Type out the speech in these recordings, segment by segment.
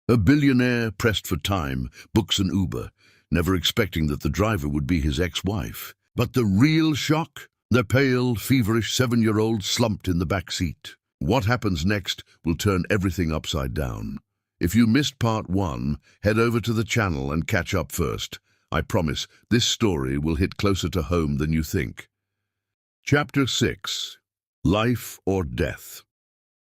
A billionaire pressed for time books an Uber, never expecting that the driver would be his ex-wife. But the real shock? The pale, feverish 7-year-old slumped in the back seat. What happens next will turn everything upside down. If you missed part 1, head over to the channel and catch up first. I promise this story will hit closer to home than you think. Chapter 6. Life or Death.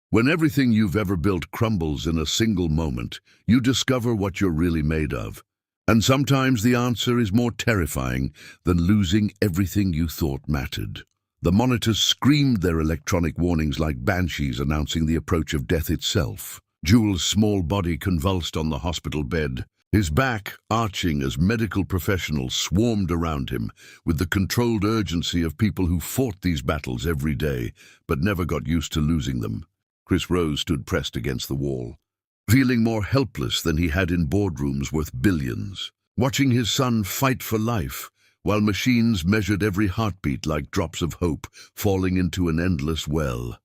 When everything you've ever built crumbles in a single moment, you discover what you're really made of. And sometimes the answer is more terrifying than losing everything you thought mattered. The monitors screamed their electronic warnings like banshees announcing the approach of death itself. Jules' small body convulsed on the hospital bed, his back arching as medical professionals swarmed around him with the controlled urgency of people who fought these battles every day but never got used to losing them. Chris Rose stood pressed against the wall, feeling more helpless than he had in boardrooms worth billions, watching his son fight for life while machines measured every heartbeat like drops of hope falling into an endless well.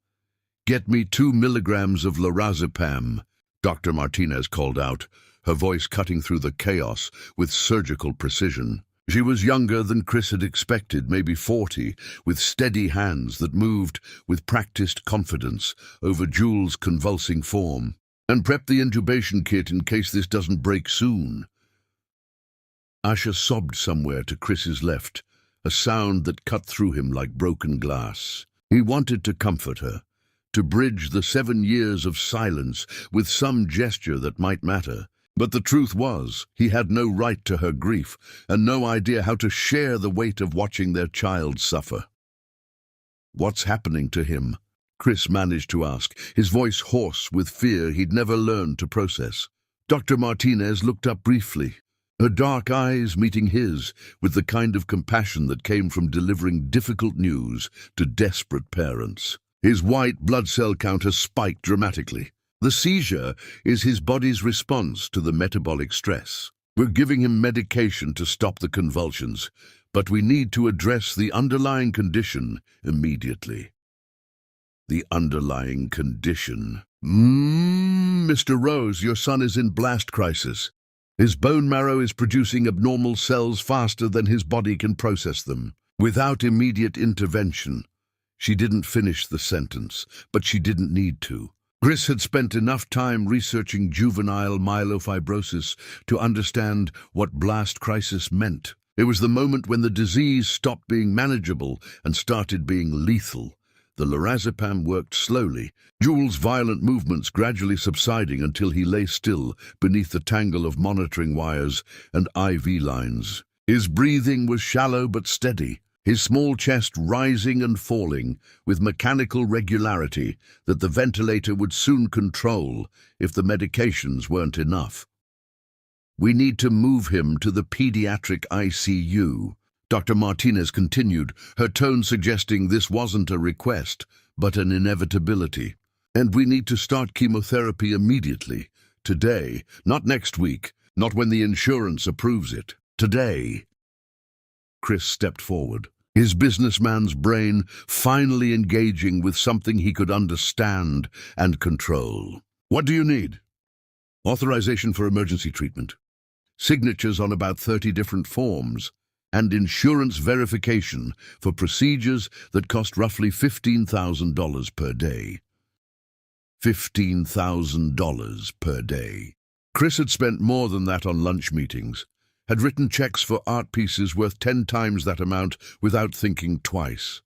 "Get me 2 milligrams of lorazepam," Dr. Martinez called out, her voice cutting through the chaos with surgical precision. She was younger than Chris had expected, maybe 40, with steady hands that moved with practiced confidence over Jules' convulsing form. "And prep the intubation kit in case this doesn't break soon." Asha sobbed somewhere to Chris's left, a sound that cut through him like broken glass. He wanted to comfort her, to bridge the 7 years of silence with some gesture that might matter. But the truth was, he had no right to her grief and no idea how to share the weight of watching their child suffer. "What's happening to him?" Chris managed to ask, his voice hoarse with fear he'd never learned to process. Dr. Martinez looked up briefly, her dark eyes meeting his with the kind of compassion that came from delivering difficult news to desperate parents. His white blood cell counter spiked dramatically. "The seizure is his body's response to the metabolic stress. We're giving him medication to stop the convulsions, but we need to address the underlying condition immediately." The underlying condition. "Mr. Rose, your son is in blast crisis. His bone marrow is producing abnormal cells faster than his body can process them. Without immediate intervention." She didn't finish the sentence, but she didn't need to. Chris had spent enough time researching juvenile myelofibrosis to understand what blast crisis meant. It was the moment when the disease stopped being manageable and started being lethal. The lorazepam worked slowly, Jules' violent movements gradually subsiding until he lay still beneath the tangle of monitoring wires and IV lines. His breathing was shallow but steady, his small chest rising and falling with mechanical regularity that the ventilator would soon control if the medications weren't enough. "We need to move him to the pediatric ICU," Dr. Martinez continued, her tone suggesting this wasn't a request, but an inevitability. "And we need to start chemotherapy immediately. Today, not next week, not when the insurance approves it. Today." Chris stepped forward, his businessman's brain finally engaging with something he could understand and control. "What do you need?" "Authorization for emergency treatment, signatures on about 30 different forms, and insurance verification for procedures that cost roughly $15,000 per day." $15,000 per day. Chris had spent more than that on lunch meetings, had written checks for art pieces worth 10 times that amount without thinking twice.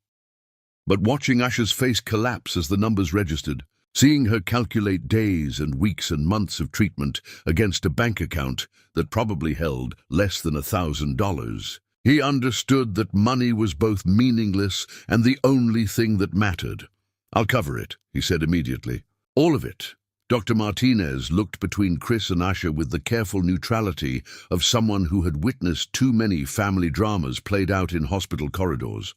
But watching Asha's face collapse as the numbers registered, seeing her calculate days and weeks and months of treatment against a bank account that probably held less than $1,000, he understood that money was both meaningless and the only thing that mattered. "I'll cover it," he said immediately. "All of it." Dr. Martinez looked between Chris and Asha with the careful neutrality of someone who had witnessed too many family dramas played out in hospital corridors.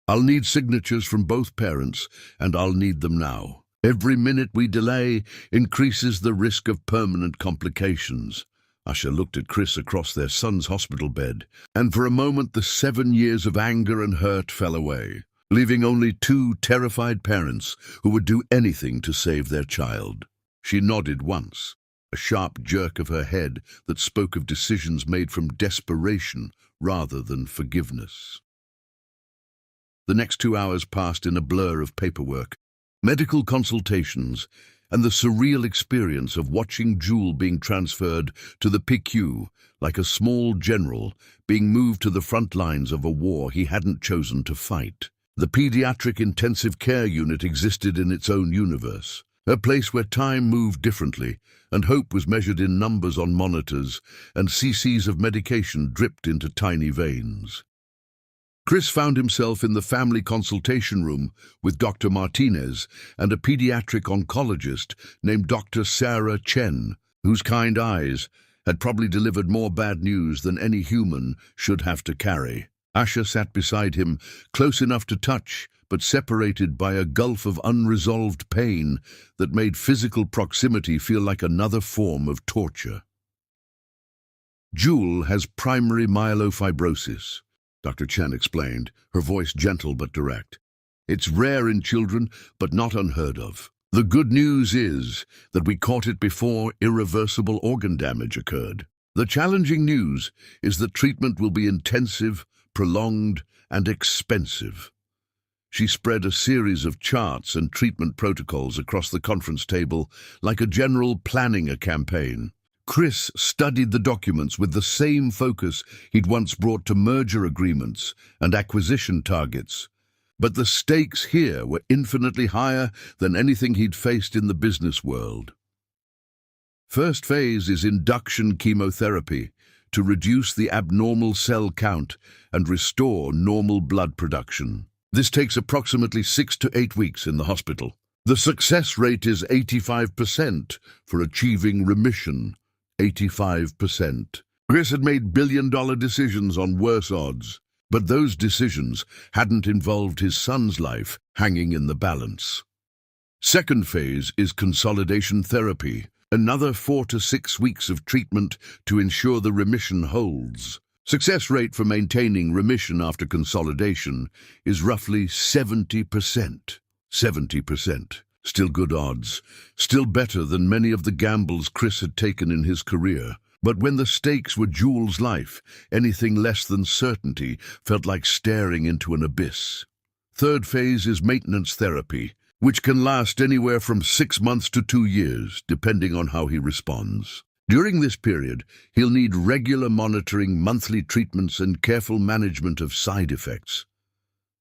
"I'll need signatures from both parents, and I'll need them now. Every minute we delay increases the risk of permanent complications." Asha looked at Chris across their son's hospital bed, and for a moment the 7 years of anger and hurt fell away, leaving only 2 terrified parents who would do anything to save their child. She nodded once, a sharp jerk of her head that spoke of decisions made from desperation rather than forgiveness. The next 2 hours passed in a blur of paperwork, medical consultations, and the surreal experience of watching Jewel being transferred to the PICU like a small general being moved to the front lines of a war he hadn't chosen to fight. The pediatric intensive care unit existed in its own universe, a place where time moved differently and hope was measured in numbers on monitors and cc's of medication dripped into tiny veins. Chris found himself in the family consultation room with Dr. Martinez and a pediatric oncologist named Dr. Sarah Chen, whose kind eyes had probably delivered more bad news than any human should have to carry. Asha sat beside him, close enough to touch, but separated by a gulf of unresolved pain that made physical proximity feel like another form of torture. Jewel has primary myelofibrosis, Dr. Chen explained, her voice gentle but direct. It's rare in children, but not unheard of. The good news is that we caught it before irreversible organ damage occurred. The challenging news is that treatment will be intensive, prolonged, and expensive. She spread a series of charts and treatment protocols across the conference table like a general planning a campaign. Chris studied the documents with the same focus he'd once brought to merger agreements and acquisition targets. But the stakes here were infinitely higher than anything he'd faced in the business world. First phase is induction chemotherapy to reduce the abnormal cell count and restore normal blood production. This takes approximately 6 to 8 weeks in the hospital. The success rate is 85% for achieving remission. 85%. Chris had made billion-dollar decisions on worse odds, but those decisions hadn't involved his son's life hanging in the balance. Second phase is consolidation therapy, another 4 to 6 weeks of treatment to ensure the remission holds. Success rate for maintaining remission after consolidation is roughly 70%. 70%. Still good odds, still better than many of the gambles Chris had taken in his career. But when the stakes were Jewel's life, anything less than certainty felt like staring into an abyss. Third phase is maintenance therapy, which can last anywhere from 6 months to 2 years, depending on how he responds. During this period, he'll need regular monitoring, monthly treatments, and careful management of side effects.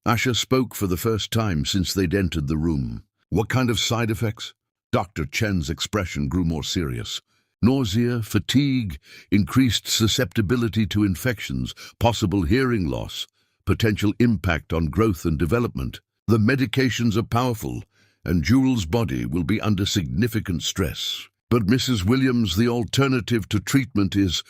Asha spoke for the first time since they'd entered the room. What kind of side effects? Dr. Chen's expression grew more serious. Nausea, fatigue, increased susceptibility to infections, possible hearing loss, potential impact on growth and development. The medications are powerful, and Jewel's body will be under significant stress. But Mrs. Williams, the alternative to treatment is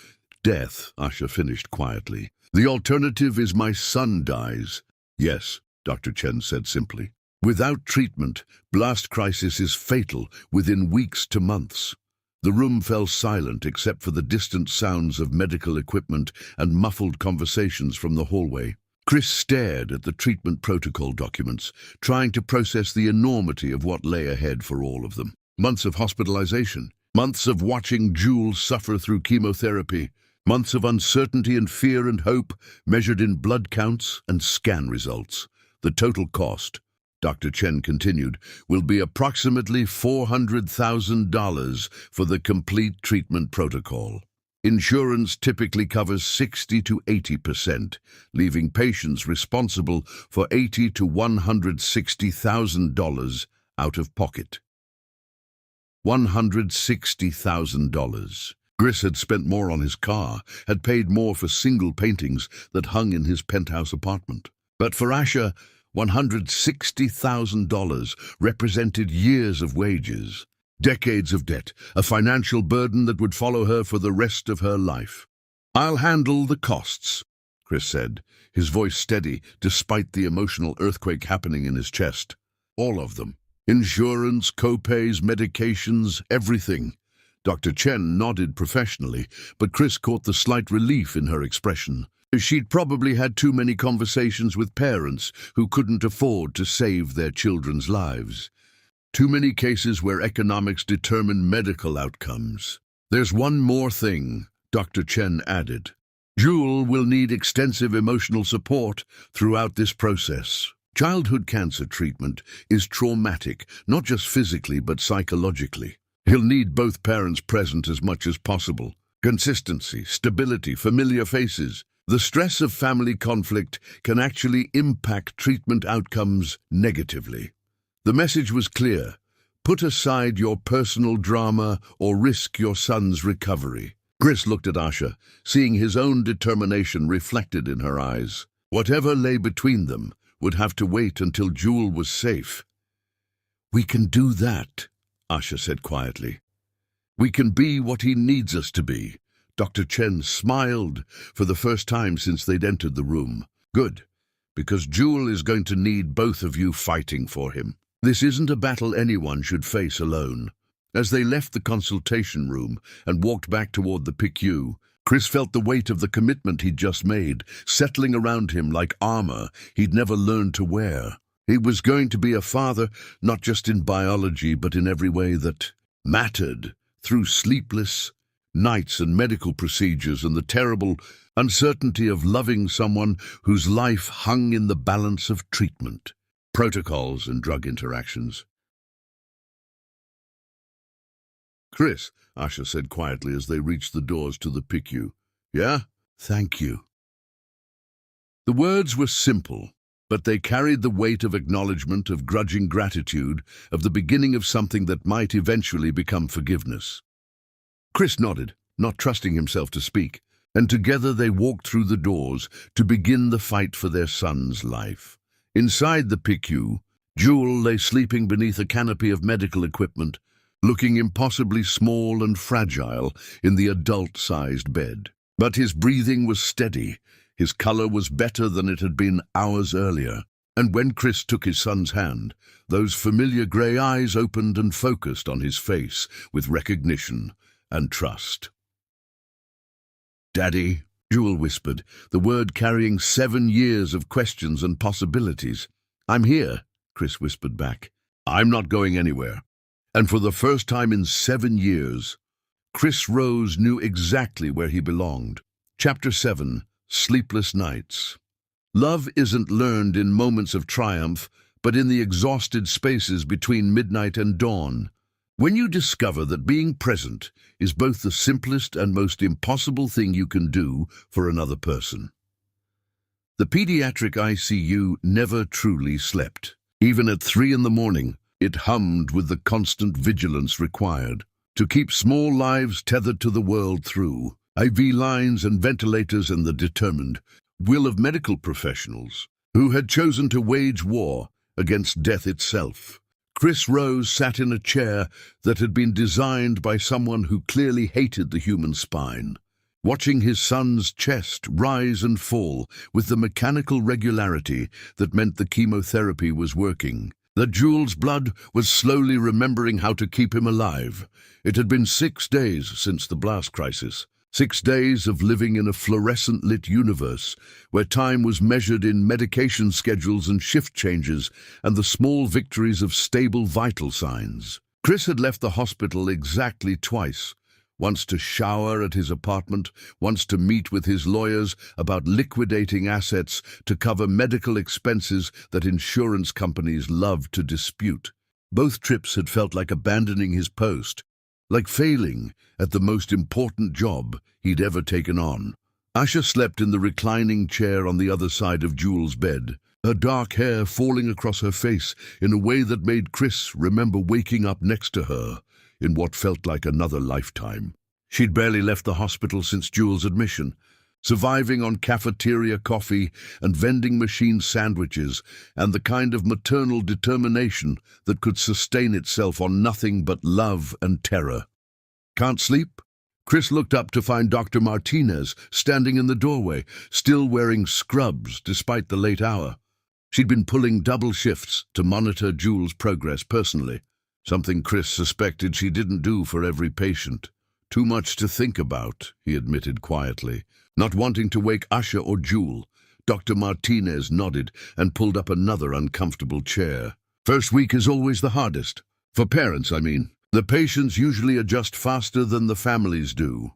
death, Asha finished quietly. The alternative is my son dies. Yes, Dr. Chen said simply. Without treatment, blast crisis is fatal within weeks to months. The room fell silent except for the distant sounds of medical equipment and muffled conversations from the hallway. Chris stared at the treatment protocol documents, trying to process the enormity of what lay ahead for all of them. Months of hospitalization, months of watching Jewel suffer through chemotherapy, months of uncertainty and fear and hope measured in blood counts and scan results. The total cost, Dr. Chen continued, will be approximately $400,000 for the complete treatment protocol. Insurance typically covers 60 to 80%, leaving patients responsible for $80,000 to $160,000 out of pocket. $160,000. Chris had spent more on his car, had paid more for single paintings that hung in his penthouse apartment. But for Asha, $160,000 represented years of wages, decades of debt, a financial burden that would follow her for the rest of her life. I'll handle the costs, Chris said, his voice steady despite the emotional earthquake happening in his chest. All of them. Insurance, co-pays, medications, everything. Dr. Chen nodded professionally, but Chris caught the slight relief in her expression. She'd probably had too many conversations with parents who couldn't afford to save their children's lives. Too many cases where economics determined medical outcomes. There's one more thing, Dr. Chen added. Jewel will need extensive emotional support throughout this process. Childhood cancer treatment is traumatic, not just physically but psychologically. He'll need both parents present as much as possible. Consistency, stability, familiar faces. The stress of family conflict can actually impact treatment outcomes negatively. The message was clear. Put aside your personal drama or risk your son's recovery. Chris looked at Asha, seeing his own determination reflected in her eyes. Whatever lay between them would have to wait until Jewel was safe. "We can do that," Asha said quietly. "We can be what he needs us to be." Dr. Chen smiled for the first time since they'd entered the room. "Good, because Jewel is going to need both of you fighting for him. This isn't a battle anyone should face alone." As they left the consultation room and walked back toward the PICU, Chris felt the weight of the commitment he'd just made, settling around him like armor he'd never learned to wear. He was going to be a father, not just in biology, but in every way that mattered, through sleepless nights and medical procedures and the terrible uncertainty of loving someone whose life hung in the balance of treatment, protocols, and drug interactions. "Chris," Asha said quietly as they reached the doors to the PICU. "Yeah? Thank you." The words were simple, but they carried the weight of acknowledgement, of grudging gratitude, of the beginning of something that might eventually become forgiveness. Chris nodded, not trusting himself to speak, and together they walked through the doors to begin the fight for their son's life. Inside the PICU, Jewel lay sleeping beneath a canopy of medical equipment, looking impossibly small and fragile in the adult-sized bed. But his breathing was steady, his color was better than it had been hours earlier, and when Chris took his son's hand, those familiar grey eyes opened and focused on his face with recognition and trust. "Daddy," Jewel whispered, the word carrying 7 years of questions and possibilities. "I'm here," Chris whispered back. "I'm not going anywhere." And for the first time in 7 years, Chris Rose knew exactly where he belonged. Chapter 7, Sleepless Nights. Love isn't learned in moments of triumph, but in the exhausted spaces between midnight and dawn. When you discover that being present is both the simplest and most impossible thing you can do for another person. The pediatric ICU never truly slept. Even at 3 in the morning, it hummed with the constant vigilance required to keep small lives tethered to the world through IV lines and ventilators and the determined will of medical professionals who had chosen to wage war against death itself. Chris Rose sat in a chair that had been designed by someone who clearly hated the human spine, watching his son's chest rise and fall with the mechanical regularity that meant the chemotherapy was working. That Jewel's blood was slowly remembering how to keep him alive. It had been 6 days since the blast crisis. 6 days of living in a fluorescent-lit universe where time was measured in medication schedules and shift changes and the small victories of stable vital signs. Chris had left the hospital exactly twice. Once to shower at his apartment, once to meet with his lawyers about liquidating assets to cover medical expenses that insurance companies loved to dispute. Both trips had felt like abandoning his post, like failing at the most important job he'd ever taken on. Asha slept in the reclining chair on the other side of Jewel's bed, her dark hair falling across her face in a way that made Chris remember waking up next to her in what felt like another lifetime. She'd barely left the hospital since Jewel's admission, surviving on cafeteria coffee and vending machine sandwiches and the kind of maternal determination that could sustain itself on nothing but love and terror. "Can't sleep?" Chris looked up to find Dr. Martinez standing in the doorway, still wearing scrubs despite the late hour. She'd been pulling double shifts to monitor Jewel's progress personally, something Chris suspected she didn't do for every patient. "Too much to think about," he admitted quietly. Not wanting to wake Asha or Jewel, Dr. Martinez nodded and pulled up another uncomfortable chair. "First week is always the hardest. For parents, I mean. The patients usually adjust faster than the families do.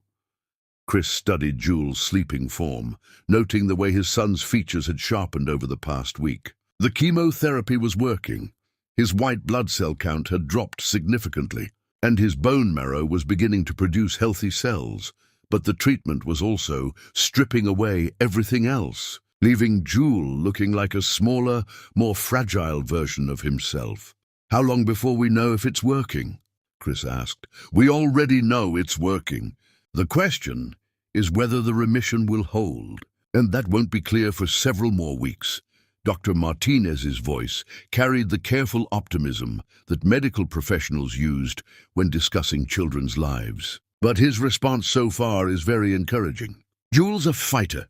Chris studied Jules' sleeping form, noting the way his son's features had sharpened over the past week. The chemotherapy was working. His white blood cell count had dropped significantly, and his bone marrow was beginning to produce healthy cells. But the treatment was also stripping away everything else, leaving Jules looking like a smaller, more fragile version of himself. "How long before we know if it's working?" Chris asked. "We already know it's working. The question is whether the remission will hold, and that won't be clear for several more weeks." Dr. Martinez's voice carried the careful optimism that medical professionals used when discussing children's lives. But his response so far is very encouraging. "Jules a fighter,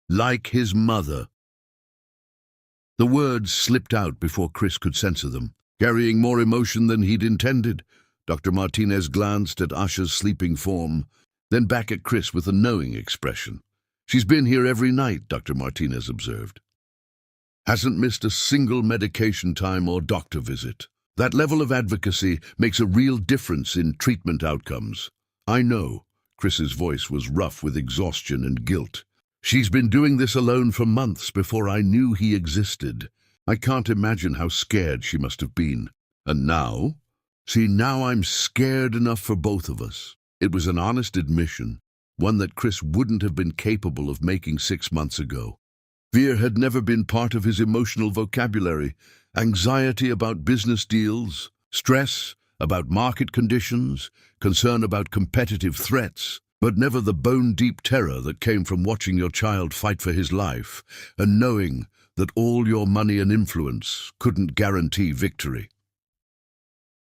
like his mother." The words slipped out before Chris could censor them, carrying more emotion than he'd intended. Dr. Martinez glanced at Asha's sleeping form, then back at Chris with a knowing expression. "She's been here every night," Dr. Martinez observed. "Hasn't missed a single medication time or doctor visit. That level of advocacy makes a real difference in treatment outcomes." "I know." Chris's voice was rough with exhaustion and guilt. "She's been doing this alone for months before I knew he existed. I can't imagine how scared she must have been. And now? See, now I'm scared enough for both of us." It was an honest admission, one that Chris wouldn't have been capable of making 6 months ago. Fear had never been part of his emotional vocabulary. Anxiety about business deals, stress about market conditions, concern about competitive threats, but never the bone-deep terror that came from watching your child fight for his life and knowing that all your money and influence couldn't guarantee victory.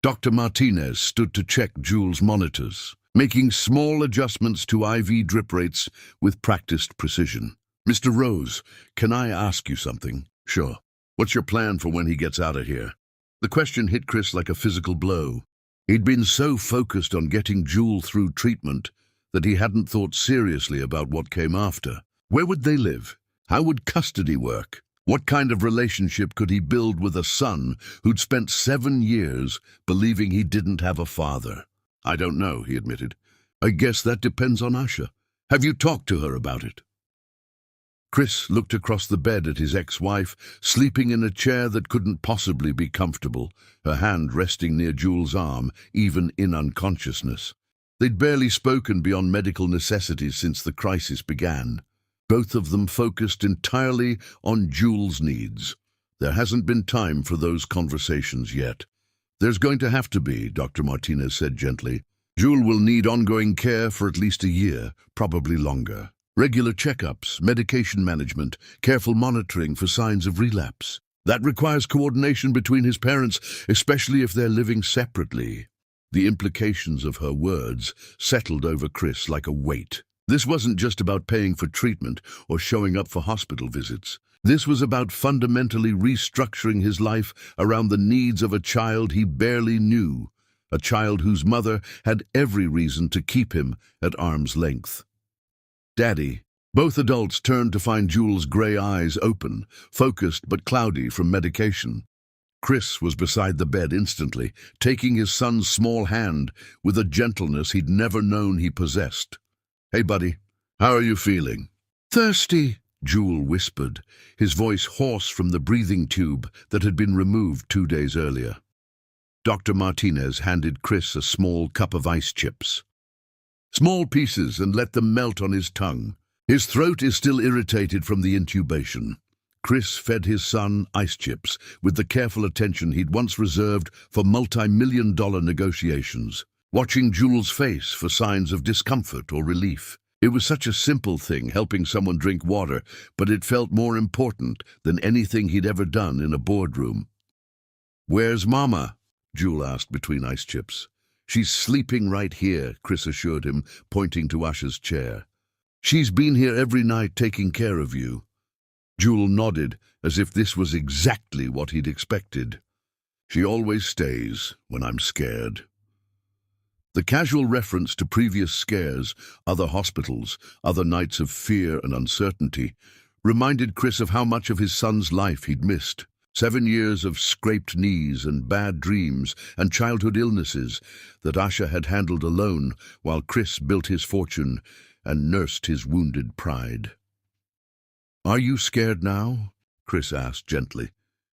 Dr. Martinez stood to check Jules' monitors, making small adjustments to IV drip rates with practiced precision. "Mr. Rose, can I ask you something?" "Sure. What's your plan for when he gets out of here?" The question hit Chris like a physical blow. He'd been so focused on getting Jules through treatment that he hadn't thought seriously about what came after. Where would they live? How would custody work? What kind of relationship could he build with a son who'd spent 7 years believing he didn't have a father? "I don't know," he admitted. "I guess that depends on Asha. Have you talked to her about it?" Chris looked across the bed at his ex-wife, sleeping in a chair that couldn't possibly be comfortable, her hand resting near Jules' arm, even in unconsciousness. They'd barely spoken beyond medical necessities since the crisis began. Both of them focused entirely on Jules' needs. There hasn't been time for those conversations yet. "There's going to have to be," Dr. Martinez said gently. "Jules will need ongoing care for at least a year, probably longer. Regular checkups, medication management, careful monitoring for signs of relapse. That requires coordination between his parents, especially if they're living separately." The implications of her words settled over Chris like a weight. This wasn't just about paying for treatment or showing up for hospital visits. This was about fundamentally restructuring his life around the needs of a child he barely knew, a child whose mother had every reason to keep him at arm's length. "Daddy." Both adults turned to find Jules' grey eyes open, focused but cloudy from medication. Chris was beside the bed instantly, taking his son's small hand with a gentleness he'd never known he possessed. "Hey, buddy, how are you feeling?" "Thirsty," Jules whispered, his voice hoarse from the breathing tube that had been removed 2 days earlier. Dr. Martinez handed Chris a small cup of ice chips. "Small pieces, and let them melt on his tongue. His throat is still irritated from the intubation." Chris fed his son ice chips with the careful attention he'd once reserved for multi-million-dollar negotiations, watching Jules' face for signs of discomfort or relief. It was such a simple thing, helping someone drink water, but it felt more important than anything he'd ever done in a boardroom. "Where's Mama?" Jules asked between ice chips. "She's sleeping right here," Chris assured him, pointing to Asha's chair. "She's been here every night taking care of you." Jules nodded, as if this was exactly what he'd expected. "She always stays when I'm scared." The casual reference to previous scares, other hospitals, other nights of fear and uncertainty, reminded Chris of how much of his son's life he'd missed. 7 years of scraped knees and bad dreams and childhood illnesses that Asha had handled alone while Chris built his fortune and nursed his wounded pride. "Are you scared now?" Chris asked gently.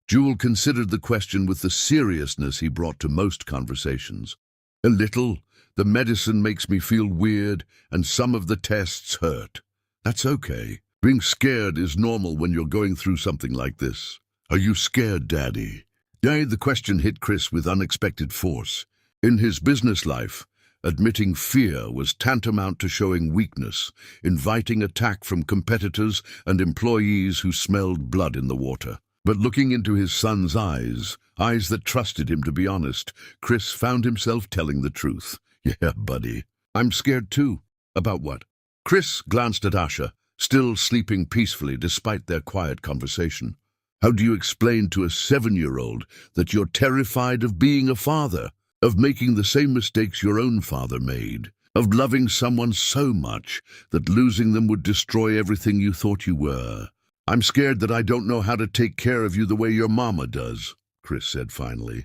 Jewel considered the question with the seriousness he brought to most conversations. "A little. The medicine makes me feel weird, and some of the tests hurt. That's okay. Being scared is normal when you're going through something like this." "Are you scared, Daddy?" The question hit Chris with unexpected force. In his business life, admitting fear was tantamount to showing weakness, inviting attack from competitors and employees who smelled blood in the water. But looking into his son's eyes that trusted him to be honest, Chris found himself telling the truth. "Yeah, buddy. I'm scared too." "About what?" Chris glanced at Asha, still sleeping peacefully despite their quiet conversation. "How do you explain to a 7-year-old that you're terrified of being a father, of making the same mistakes your own father made, of loving someone so much that losing them would destroy everything you thought you were?" "I'm scared that I don't know how to take care of you the way your mama does," Chris said finally.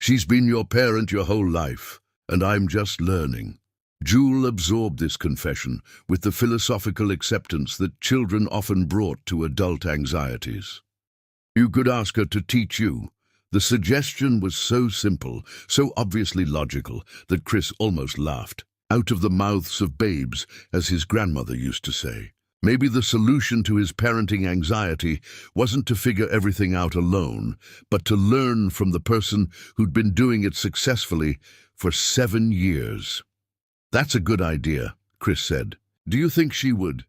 "She's been your parent your whole life, and I'm just learning." Jewel absorbed this confession with the philosophical acceptance that children often brought to adult anxieties. "You could ask her to teach you." The suggestion was so simple, so obviously logical, that Chris almost laughed. Out of the mouths of babes, as his grandmother used to say. Maybe the solution to his parenting anxiety wasn't to figure everything out alone, but to learn from the person who'd been doing it successfully for 7 years. "That's a good idea," Chris said. "Do you think she would?"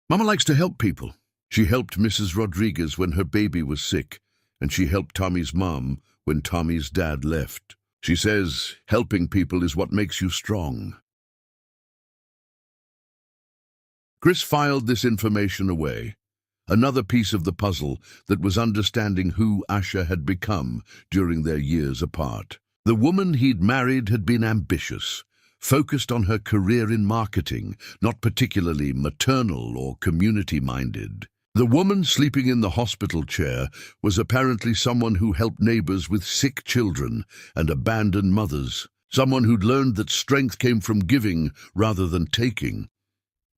"Mama likes to help people. She helped Mrs. Rodriguez when her baby was sick, and she helped Tommy's mom when Tommy's dad left. She says helping people is what makes you strong." Chris filed this information away, another piece of the puzzle that was understanding who Asha had become during their years apart. The woman he'd married had been ambitious, focused on her career in marketing, not particularly maternal or community-minded. The woman sleeping in the hospital chair was apparently someone who helped neighbors with sick children and abandoned mothers, someone who'd learned that strength came from giving rather than taking.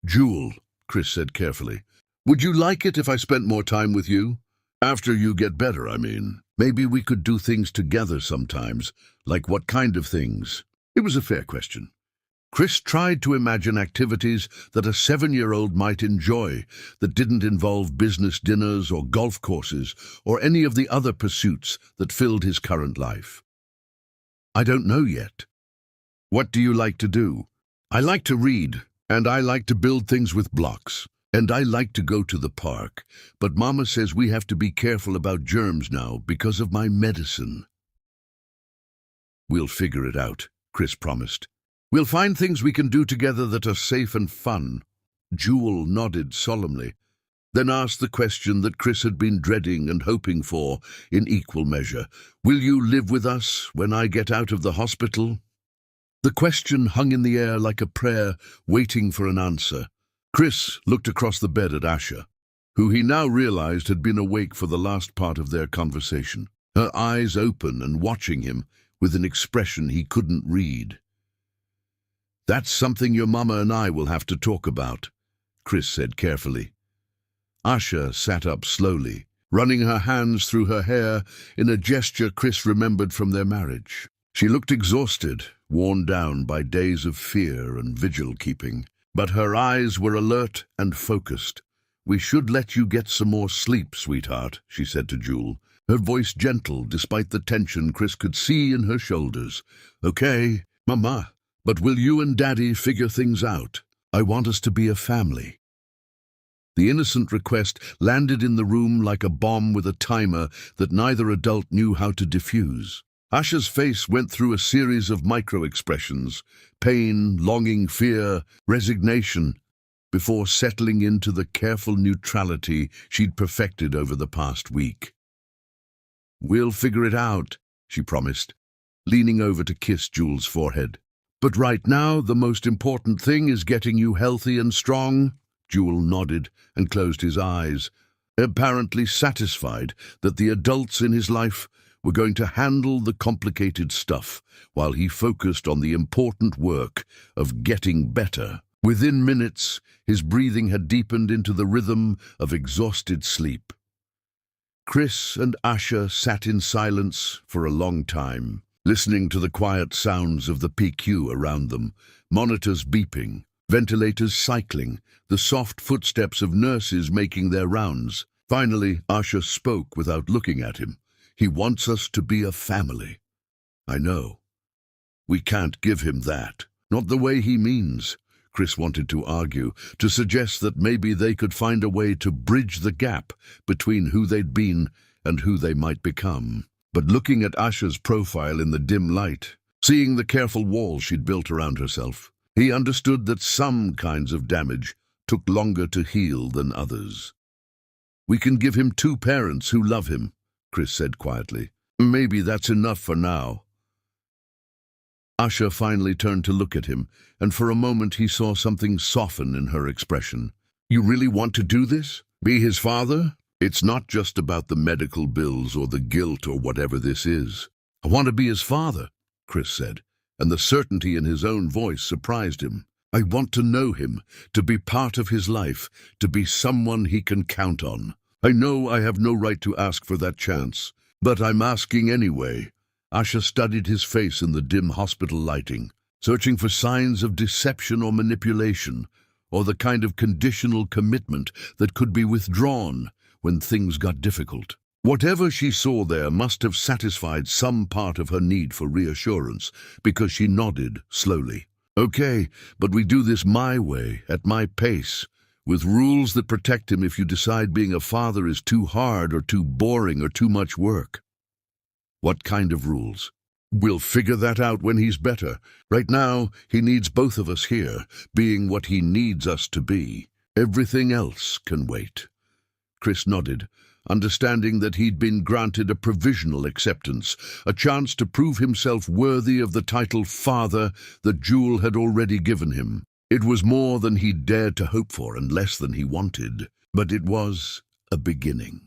"Jewel," Chris said carefully, "would you like it if I spent more time with you? After you get better, I mean. Maybe we could do things together sometimes. Like what kind of things?" It was a fair question. Chris tried to imagine activities that a 7-year-old might enjoy that didn't involve business dinners or golf courses or any of the other pursuits that filled his current life. "I don't know yet." "What do you like to do?" "I like to read. And I like to build things with blocks. And I like to go to the park. But Mama says we have to be careful about germs now because of my medicine." "We'll figure it out," Chris promised. "We'll find things we can do together that are safe and fun." Jewel nodded solemnly, then asked the question that Chris had been dreading and hoping for in equal measure. "Will you live with us when I get out of the hospital?" The question hung in the air like a prayer, waiting for an answer. Chris looked across the bed at Asha, who he now realized had been awake for the last part of their conversation, her eyes open and watching him with an expression he couldn't read. "That's something your mama and I will have to talk about," Chris said carefully. Asha sat up slowly, running her hands through her hair in a gesture Chris remembered from their marriage. She looked exhausted, worn down by days of fear and vigil-keeping, but her eyes were alert and focused. "We should let you get some more sleep, sweetheart," she said to Jewel, her voice gentle despite the tension Chris could see in her shoulders. "Okay, Mama, but will you and Daddy figure things out? I want us to be a family." The innocent request landed in the room like a bomb with a timer that neither adult knew how to defuse. Asha's face went through a series of micro-expressions, pain, longing, fear, resignation, before settling into the careful neutrality she'd perfected over the past week. "We'll figure it out," she promised, leaning over to kiss Jewel's forehead. "But right now, the most important thing is getting you healthy and strong." Jewel nodded and closed his eyes, apparently satisfied that the adults in his life were going to handle the complicated stuff while he focused on the important work of getting better. Within minutes, his breathing had deepened into the rhythm of exhausted sleep. Chris and Asha sat in silence for a long time, listening to the quiet sounds of the PQ around them, monitors beeping, ventilators cycling, the soft footsteps of nurses making their rounds. Finally, Asha spoke without looking at him. "He wants us to be a family." "I know. We can't give him that. Not the way he means." Chris wanted to argue, to suggest that maybe they could find a way to bridge the gap between who they'd been and who they might become. But looking at Asha's profile in the dim light, seeing the careful wall she'd built around herself, he understood that some kinds of damage took longer to heal than others. "We can give him 2 parents who love him," Chris said quietly. "Maybe that's enough for now." Asha finally turned to look at him, and for a moment he saw something soften in her expression. "You really want to do this? Be his father? It's not just about the medical bills or the guilt or whatever this is." "I want to be his father," Chris said, and the certainty in his own voice surprised him. "I want to know him, to be part of his life, to be someone he can count on. I know I have no right to ask for that chance, but I'm asking anyway." Asha studied his face in the dim hospital lighting, searching for signs of deception or manipulation, or the kind of conditional commitment that could be withdrawn when things got difficult. Whatever she saw there must have satisfied some part of her need for reassurance, because she nodded slowly. "Okay, but we do this my way, at my pace, with rules that protect him if you decide being a father is too hard or too boring or too much work." "What kind of rules?" "We'll figure that out when he's better. Right now, he needs both of us here, being what he needs us to be. Everything else can wait." Chris nodded, understanding that he'd been granted a provisional acceptance, a chance to prove himself worthy of the title father that Jewel had already given him. It was more than he'd dared to hope for and less than he wanted, but it was a beginning.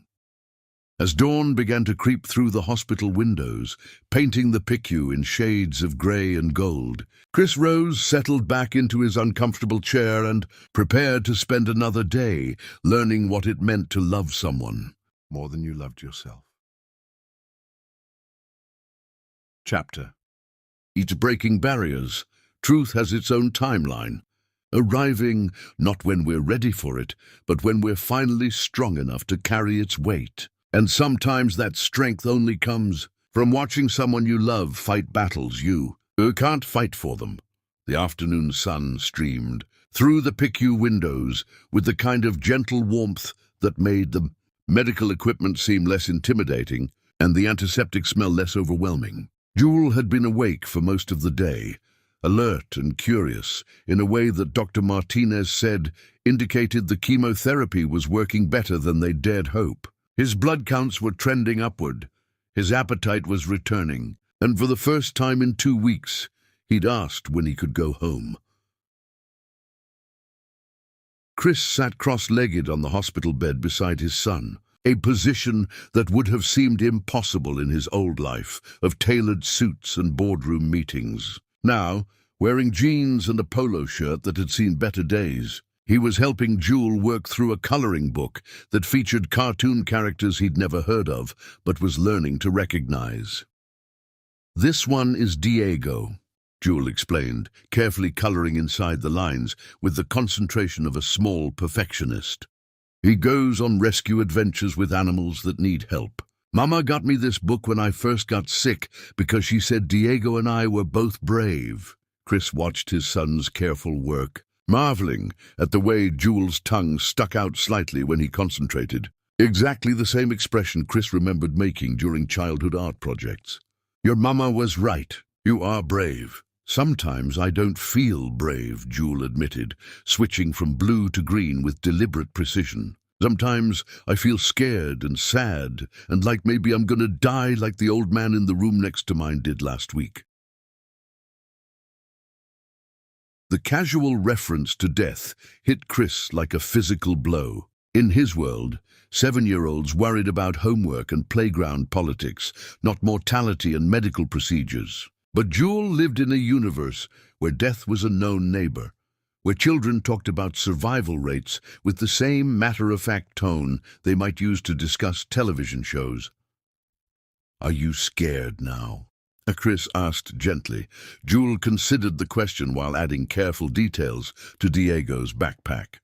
As dawn began to creep through the hospital windows, painting the PICU in shades of grey and gold, Chris rose, settled back into his uncomfortable chair, and prepared to spend another day learning what it meant to love someone more than you loved yourself. Chapter. Each breaking barriers. Truth has its own timeline. Arriving not when we're ready for it, but when we're finally strong enough to carry its weight. And sometimes that strength only comes from watching someone you love fight battles you can't fight for them. The afternoon sun streamed through the PICU windows with the kind of gentle warmth that made the medical equipment seem less intimidating and the antiseptic smell less overwhelming. Jewel had been awake for most of the day, alert and curious in a way that Dr. Martinez said indicated the chemotherapy was working better than they dared hope. His blood counts were trending upward, his appetite was returning, and for the first time in 2 weeks, he'd asked when he could go home. Chris sat cross-legged on the hospital bed beside his son, a position that would have seemed impossible in his old life of tailored suits and boardroom meetings. Now, wearing jeans and a polo shirt that had seen better days, he was helping Jewel work through a coloring book that featured cartoon characters he'd never heard of, but was learning to recognize. "This one is Diego," Jewel explained, carefully coloring inside the lines with the concentration of a small perfectionist. "He goes on rescue adventures with animals that need help. Mama got me this book when I first got sick because she said Diego and I were both brave." Chris watched his son's careful work, marveling at the way Jewel's tongue stuck out slightly when he concentrated. Exactly the same expression Chris remembered making during childhood art projects. "Your mama was right. You are brave." "Sometimes I don't feel brave," Jewel admitted, switching from blue to green with deliberate precision. "Sometimes I feel scared and sad, and like maybe I'm gonna die like the old man in the room next to mine did last week." The casual reference to death hit Chris like a physical blow. In his world, 7-year-olds worried about homework and playground politics, not mortality and medical procedures. But Jewel lived in a universe where death was a known neighbor, where children talked about survival rates with the same matter-of-fact tone they might use to discuss television shows. "Are you scared now?" Chris asked gently. Jewel considered the question while adding careful details to Diego's backpack.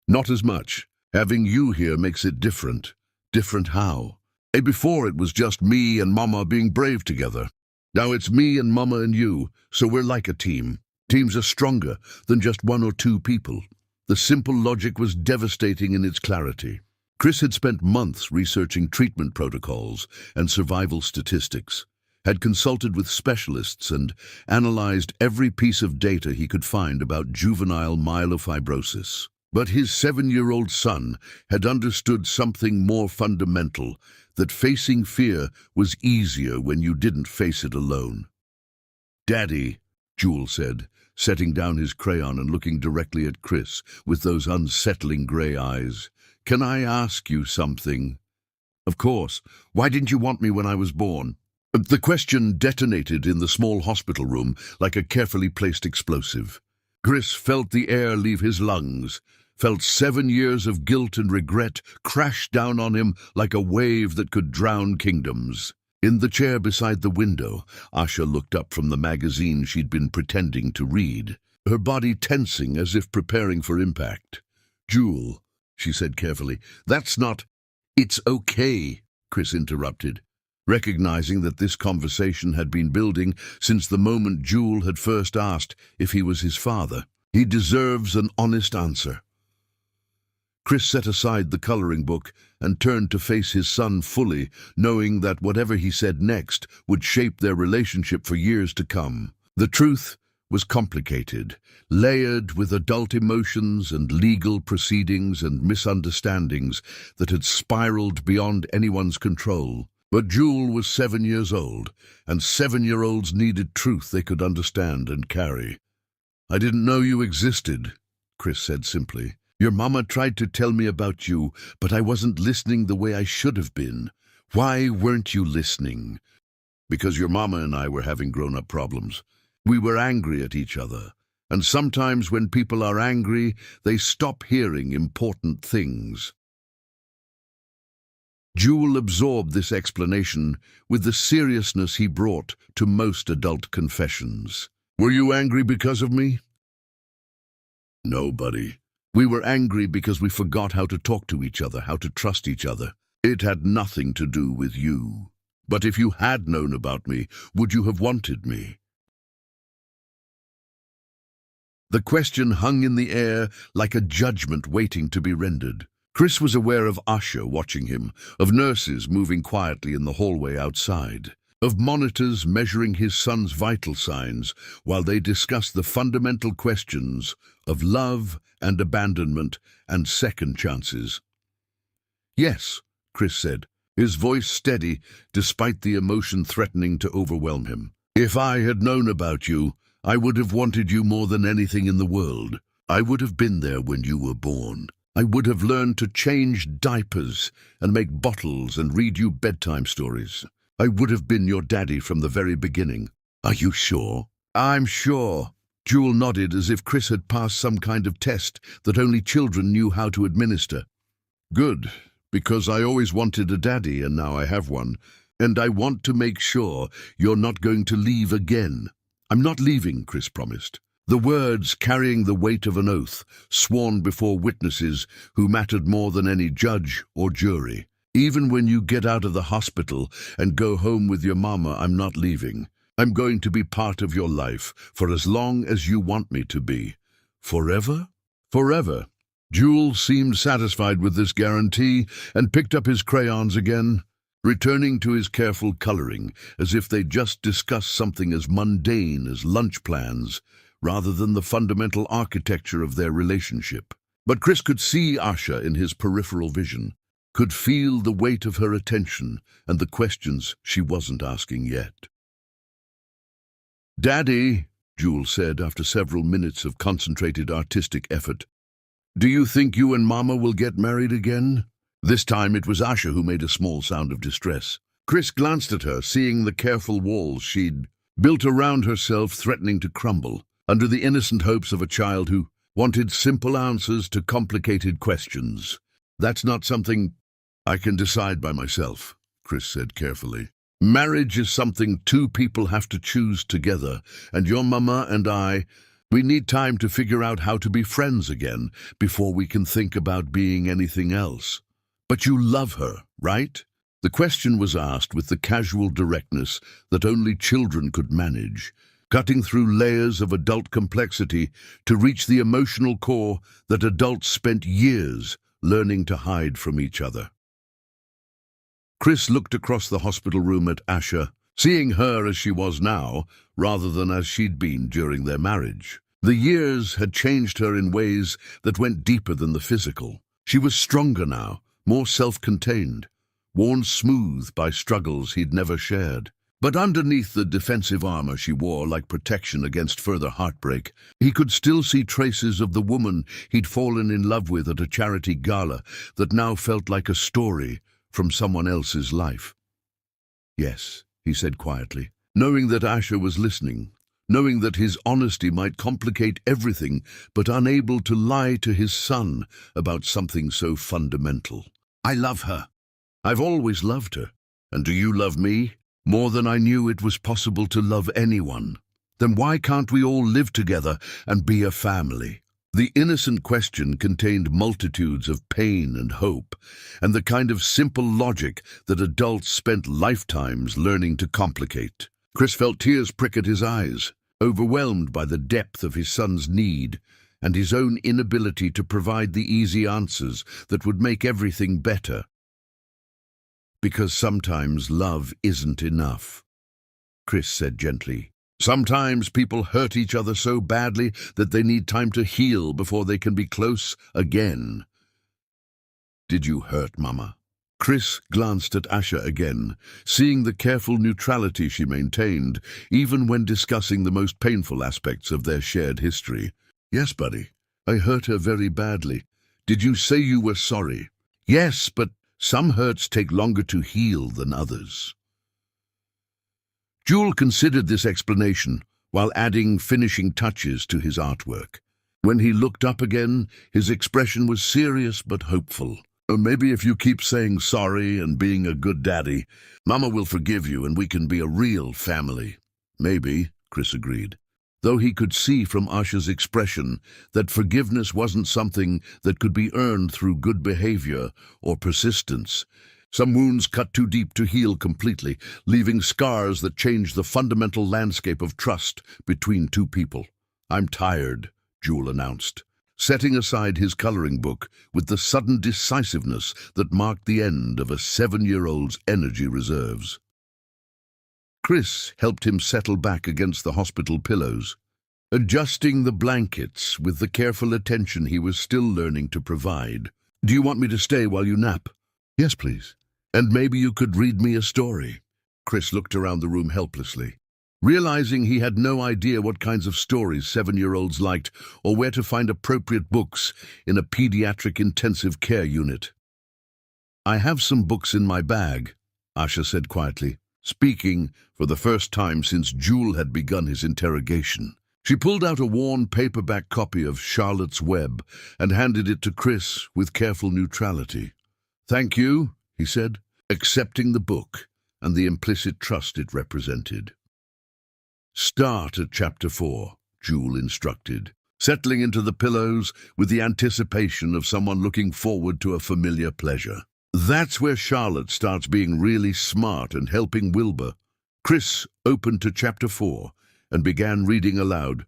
"Not as much. Having you here makes it different." "Different how?" Before it was just me and Mama being brave together. Now it's me and Mama and you, so we're like a team. Teams are stronger than just one or two people." The simple logic was devastating in its clarity. Chris had spent months researching treatment protocols and survival statistics, had consulted with specialists and analyzed every piece of data he could find about juvenile myelofibrosis. But his 7-year-old son had understood something more fundamental, that facing fear was easier when you didn't face it alone. "Daddy," Jewel said, setting down his crayon and looking directly at Chris with those unsettling grey eyes, "can I ask you something?" "Of course. Why didn't you want me when I was born?" The question detonated in the small hospital room like a carefully placed explosive. Chris felt the air leave his lungs, felt 7 years of guilt and regret crash down on him like a wave that could drown kingdoms. In the chair beside the window, Asha looked up from the magazine she'd been pretending to read, her body tensing as if preparing for impact. "Jewel," she said carefully, "that's not—" "It's okay," Chris interrupted, recognizing that this conversation had been building since the moment Jewel had first asked if he was his father. "He deserves an honest answer." Chris set aside the coloring book and turned to face his son fully, knowing that whatever he said next would shape their relationship for years to come. The truth was complicated, layered with adult emotions and legal proceedings and misunderstandings that had spiraled beyond anyone's control. But Jewel was 7 years old, and 7-year-olds needed truth they could understand and carry. "I didn't know you existed," Chris said simply. "Your mama tried to tell me about you, but I wasn't listening the way I should have been." "Why weren't you listening?" "Because your mama and I were having grown-up problems. We were angry at each other, and sometimes when people are angry, they stop hearing important things." Jewel absorbed this explanation with the seriousness he brought to most adult confessions. "Were you angry because of me?" "No, buddy. We were angry because we forgot how to talk to each other, how to trust each other. It had nothing to do with you. But if you had known about me, would you have wanted me?" The question hung in the air like a judgment waiting to be rendered. Chris was aware of Asha watching him, of nurses moving quietly in the hallway outside, of monitors measuring his son's vital signs while they discussed the fundamental questions of love and abandonment and second chances. "Yes," Chris said, his voice steady despite the emotion threatening to overwhelm him. "If I had known about you, I would have wanted you more than anything in the world. I would have been there when you were born. I would have learned to change diapers and make bottles and read you bedtime stories. I would have been your daddy from the very beginning." "Are you sure?" "I'm sure." Jewel nodded as if Chris had passed some kind of test that only children knew how to administer. "Good, because I always wanted a daddy and now I have one. And I want to make sure you're not going to leave again." "I'm not leaving," Chris promised. The words carrying the weight of an oath, sworn before witnesses who mattered more than any judge or jury. "Even when you get out of the hospital and go home with your mama, I'm not leaving. I'm going to be part of your life for as long as you want me to be." "Forever?" "Forever." Jewel seemed satisfied with this guarantee and picked up his crayons again, returning to his careful coloring as if they'd just discussed something as mundane as lunch plans, rather than the fundamental architecture of their relationship. But Chris could see Asha in his peripheral vision, could feel the weight of her attention and the questions she wasn't asking yet. "Daddy," Jewel said after several minutes of concentrated artistic effort, Do you think you and Mama will get married again? This time it was Asha who made a small sound of distress. Chris glanced at her, seeing the careful walls she'd built around herself threatening to crumble, under the innocent hopes of a child who wanted simple answers to complicated questions. That's not something I can decide by myself, Chris said carefully. Marriage is something two people have to choose together, and your Mama and we need time to figure out how to be friends again before we can think about being anything else. But you love her, right? The question was asked with the casual directness that only children could manage, cutting through layers of adult complexity to reach the emotional core that adults spent years learning to hide from each other. Chris looked across the hospital room at Asha, seeing her as she was now, rather than as she'd been during their marriage. The years had changed her in ways that went deeper than the physical. She was stronger now, more self-contained, worn smooth by struggles he'd never shared. But underneath the defensive armor she wore like protection against further heartbreak, he could still see traces of the woman he'd fallen in love with at a charity gala that now felt like a story from someone else's life. Yes, he said quietly, knowing that Asha was listening, knowing that his honesty might complicate everything, but unable to lie to his son about something so fundamental. I love her. I've always loved her. And do you love me? More than I knew it was possible to love anyone. Then why can't we all live together and be a family? The innocent question contained multitudes of pain and hope, and the kind of simple logic that adults spent lifetimes learning to complicate. Chris felt tears prick at his eyes, overwhelmed by the depth of his son's need and his own inability to provide the easy answers that would make everything better. Because sometimes love isn't enough, Chris said gently. Sometimes people hurt each other so badly that they need time to heal before they can be close again. Did you hurt Mama? Chris glanced at Asha again, seeing the careful neutrality she maintained, even when discussing the most painful aspects of their shared history. Yes, buddy, I hurt her very badly. Did you say you were sorry? Yes, but some hurts take longer to heal than others. Jewel considered this explanation while adding finishing touches to his artwork. When he looked up again, his expression was serious but hopeful. Maybe if you keep saying sorry and being a good daddy, Mama will forgive you and we can be a real family. Maybe, Chris agreed, though he could see from Asha's expression that forgiveness wasn't something that could be earned through good behavior or persistence. Some wounds cut too deep to heal completely, leaving scars that change the fundamental landscape of trust between two people. I'm tired, Jewel announced, setting aside his coloring book with the sudden decisiveness that marked the end of a 7-year-old's energy reserves. Chris helped him settle back against the hospital pillows, adjusting the blankets with the careful attention he was still learning to provide. Do you want me to stay while you nap? Yes, please. And maybe you could read me a story. Chris looked around the room helplessly, realizing he had no idea what kinds of stories 7-year-olds liked or where to find appropriate books in a pediatric intensive care unit. I have some books in my bag, Asha said quietly, speaking for the first time since Jewel had begun his interrogation. She pulled out a worn paperback copy of Charlotte's Web and handed it to Chris with careful neutrality. Thank you, he said, accepting the book and the implicit trust it represented. Start at chapter 4, Jewel instructed, settling into the pillows with the anticipation of someone looking forward to a familiar pleasure. That's where Charlotte starts being really smart and helping Wilbur. Chris opened to chapter 4 and began reading aloud,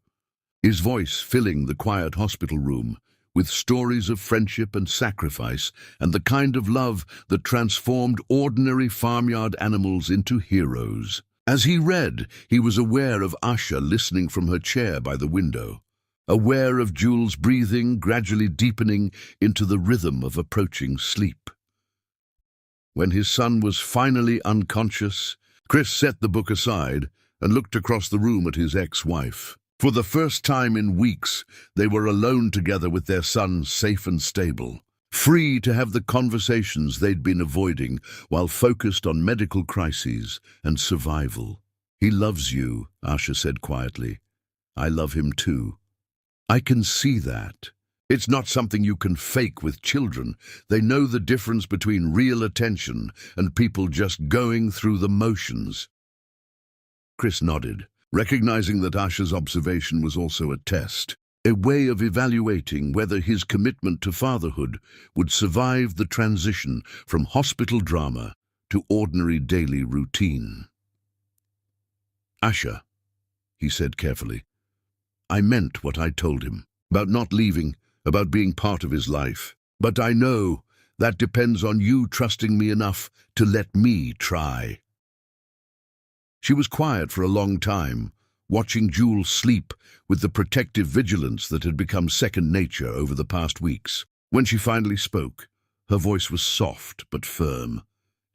his voice filling the quiet hospital room with stories of friendship and sacrifice and the kind of love that transformed ordinary farmyard animals into heroes. As he read, he was aware of Asha listening from her chair by the window, aware of Jewel's breathing gradually deepening into the rhythm of approaching sleep. When his son was finally unconscious, Chris set the book aside and looked across the room at his ex-wife. For the first time in weeks, they were alone together with their son, safe and stable, free to have the conversations they'd been avoiding while focused on medical crises and survival. "He loves you," Asha said quietly. "I love him too. I can see that. It's not something you can fake with children. They know the difference between real attention and people just going through the motions." Chris nodded, recognizing that Asha's observation was also a test, a way of evaluating whether his commitment to fatherhood would survive the transition from hospital drama to ordinary daily routine. "Asha," he said carefully, "I meant what I told him, about not leaving, about being part of his life. But I know that depends on you trusting me enough to let me try." She was quiet for a long time, watching Jules sleep with the protective vigilance that had become second nature over the past weeks. When she finally spoke, her voice was soft but firm.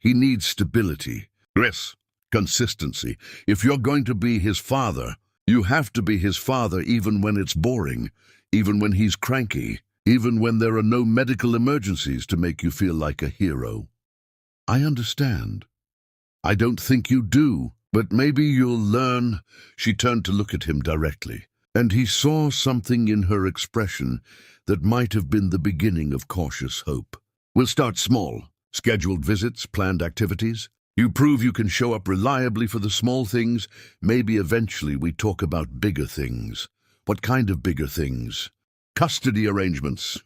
"He needs stability, Chris, consistency. If you're going to be his father, you have to be his father even when it's boring, even when he's cranky, even when there are no medical emergencies to make you feel like a hero." "I understand. I don't think you do, but maybe you'll learn." She turned to look at him directly, and he saw something in her expression that might have been the beginning of cautious hope. "We'll start small. Scheduled visits, planned activities. You prove you can show up reliably for the small things. Maybe eventually we talk about bigger things." "What kind of bigger things?" "Custody arrangements,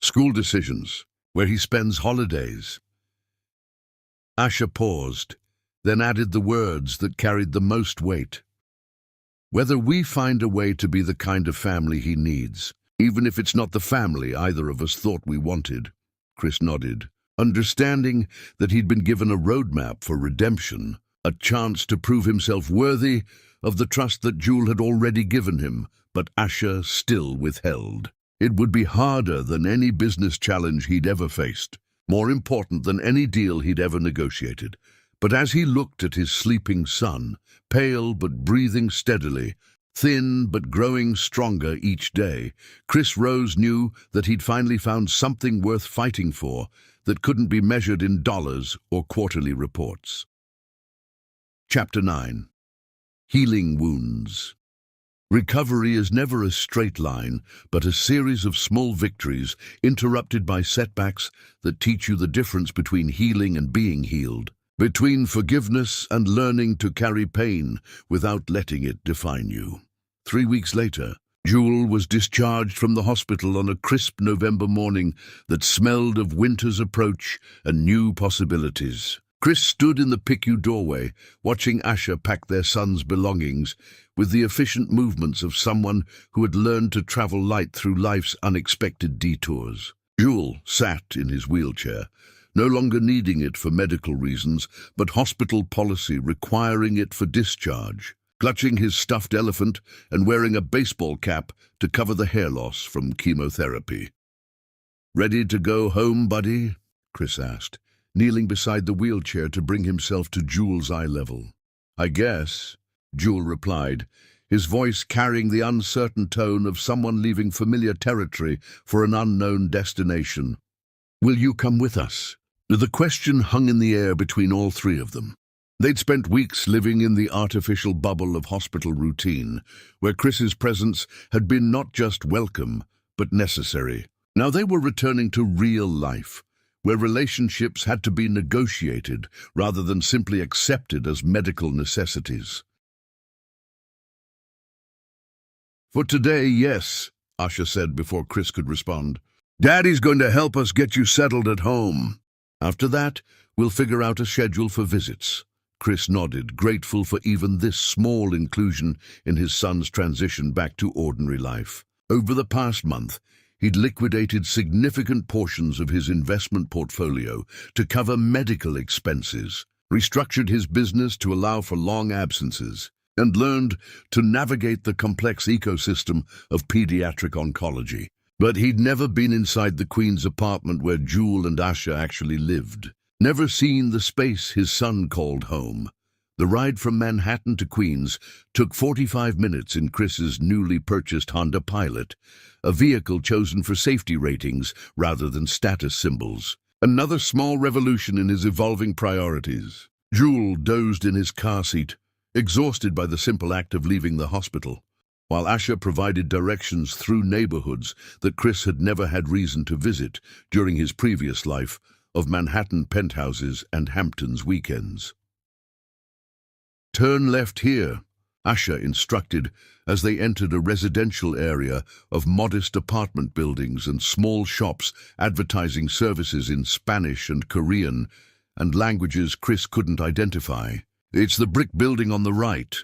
school decisions, where he spends holidays." Asha paused, then added the words that carried the most weight. "Whether we find a way to be the kind of family he needs, even if it's not the family either of us thought we wanted." Chris nodded, understanding that he'd been given a roadmap for redemption, a chance to prove himself worthy of the trust that Jules had already given him, but Asha still withheld. It would be harder than any business challenge he'd ever faced, more important than any deal he'd ever negotiated. But as he looked at his sleeping son, pale but breathing steadily, thin but growing stronger each day, Chris Rose knew that he'd finally found something worth fighting for that couldn't be measured in dollars or quarterly reports. Chapter 9. Healing Wounds. Recovery is never a straight line, but a series of small victories interrupted by setbacks that teach you the difference between healing and being healed, between forgiveness and learning to carry pain without letting it define you. 3 weeks later, Jules was discharged from the hospital on a crisp November morning that smelled of winter's approach and new possibilities. Chris stood in the PICU doorway, watching Asha pack their son's belongings with the efficient movements of someone who had learned to travel light through life's unexpected detours. Jules sat in his wheelchair, no longer needing it for medical reasons, but hospital policy requiring it for discharge, clutching his stuffed elephant and wearing a baseball cap to cover the hair loss from chemotherapy. "Ready to go home, buddy?" Chris asked, kneeling beside the wheelchair to bring himself to Jules' eye level. "I guess," Jules replied, his voice carrying the uncertain tone of someone leaving familiar territory for an unknown destination. "Will you come with us?" The question hung in the air between all three of them. They'd spent weeks living in the artificial bubble of hospital routine, where Chris's presence had been not just welcome, but necessary. Now they were returning to real life, where relationships had to be negotiated rather than simply accepted as medical necessities. "For today, yes," Asha said before Chris could respond. "Daddy's going to help us get you settled at home. After that, we'll figure out a schedule for visits." Chris nodded, grateful for even this small inclusion in his son's transition back to ordinary life. Over the past month, he'd liquidated significant portions of his investment portfolio to cover medical expenses, restructured his business to allow for long absences, and learned to navigate the complex ecosystem of pediatric oncology. But he'd never been inside the Queen's apartment where Jules and Asha actually lived, never seen the space his son called home. The ride from Manhattan to Queens took 45 minutes in Chris's newly purchased Honda Pilot, a vehicle chosen for safety ratings rather than status symbols. Another small revolution in his evolving priorities. Jules dozed in his car seat, exhausted by the simple act of leaving the hospital, while Asha provided directions through neighborhoods that Chris had never had reason to visit during his previous life of Manhattan penthouses and Hamptons weekends. "Turn left here," Asha instructed as they entered a residential area of modest apartment buildings and small shops advertising services in Spanish and Korean and languages Chris couldn't identify. "It's the brick building on the right."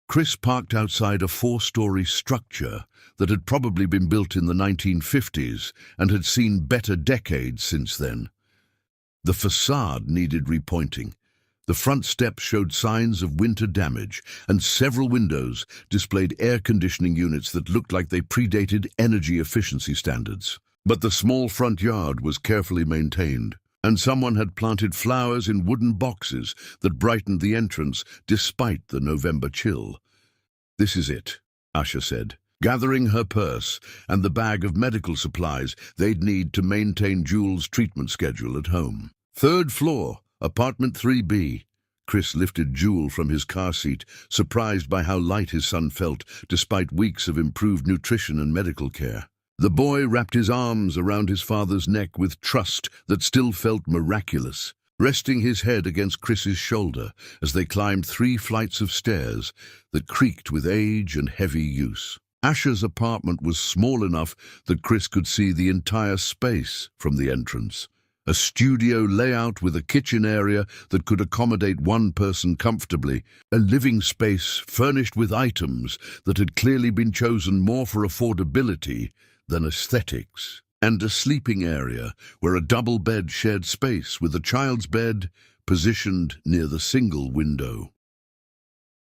Chris parked outside a 4-story structure that had probably been built in the 1950s and had seen better decades since then. The facade needed repointing. The front steps showed signs of winter damage, and several windows displayed air conditioning units that looked like they predated energy efficiency standards. But the small front yard was carefully maintained, and someone had planted flowers in wooden boxes that brightened the entrance despite the November chill. "This is it," Asha said, gathering her purse and the bag of medical supplies they'd need to maintain Jules' treatment schedule at home. "Third floor, apartment 3B. Chris lifted Jules from his car seat, surprised by how light his son felt despite weeks of improved nutrition and medical care. The boy wrapped his arms around his father's neck with trust that still felt miraculous, resting his head against Chris's shoulder as they climbed 3 flights of stairs that creaked with age and heavy use. Asha's apartment was small enough that Chris could see the entire space from the entrance. A studio layout with a kitchen area that could accommodate one person comfortably, a living space furnished with items that had clearly been chosen more for affordability than aesthetics, and a sleeping area where a double bed shared space with a child's bed positioned near the single window.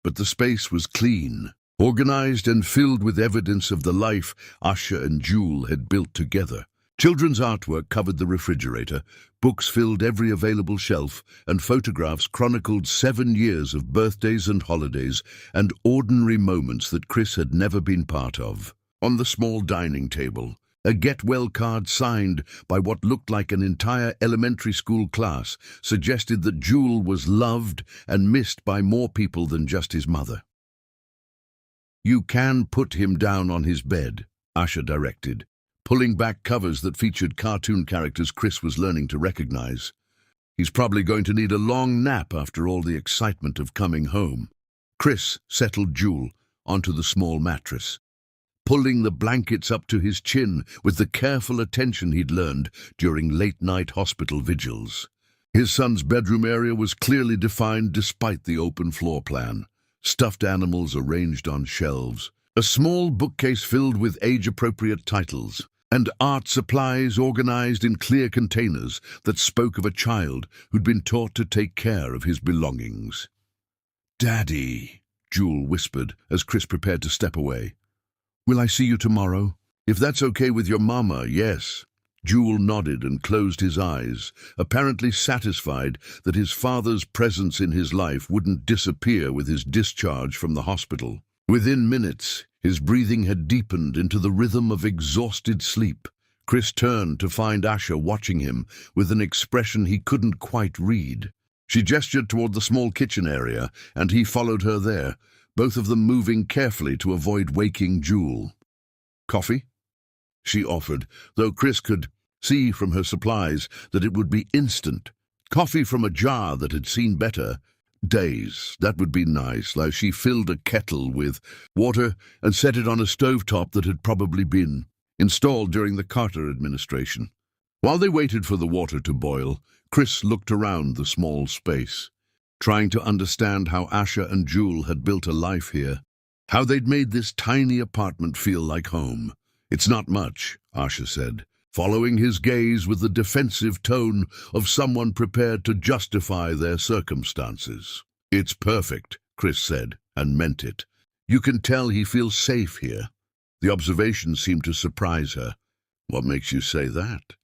But the space was clean, organized and filled with evidence of the life Asha and Jules had built together. Children's artwork covered the refrigerator, books filled every available shelf, and photographs chronicled 7 years of birthdays and holidays and ordinary moments that Chris had never been part of. On the small dining table, a get-well card signed by what looked like an entire elementary school class suggested that Jules was loved and missed by more people than just his mother. "You can put him down on his bed," Asha directed, pulling back covers that featured cartoon characters Chris was learning to recognize. "He's probably going to need a long nap after all the excitement of coming home." Chris settled Jules onto the small mattress, pulling the blankets up to his chin with the careful attention he'd learned during late-night hospital vigils. His son's bedroom area was clearly defined despite the open floor plan. Stuffed animals arranged on shelves, a small bookcase filled with age-appropriate titles, and art supplies organized in clear containers that spoke of a child who'd been taught to take care of his belongings. "Daddy," Jules whispered as Chris prepared to step away. "Will I see you tomorrow?" "If that's okay with your mama, yes." Jules nodded and closed his eyes, apparently satisfied that his father's presence in his life wouldn't disappear with his discharge from the hospital. Within minutes, his breathing had deepened into the rhythm of exhausted sleep. Chris turned to find Asha watching him with an expression he couldn't quite read. She gestured toward the small kitchen area, and he followed her there, both of them moving carefully to avoid waking Jules. "Coffee?" she offered, though Chris could see from her supplies that it would be instant. Coffee from a jar that had seen better days. That would be nice. Like she filled a kettle with water and set it on a stovetop that had probably been installed during the Carter administration. While they waited for the water to boil, Chris looked around the small space, trying to understand how Asha and Jules had built a life here, how they'd made this tiny apartment feel like home. "It's not much," Asha said, following his gaze with the defensive tone of someone prepared to justify their circumstances. "It's perfect," Chris said, and meant it. "You can tell he feels safe here." The observation seemed to surprise her. "What makes you say that?"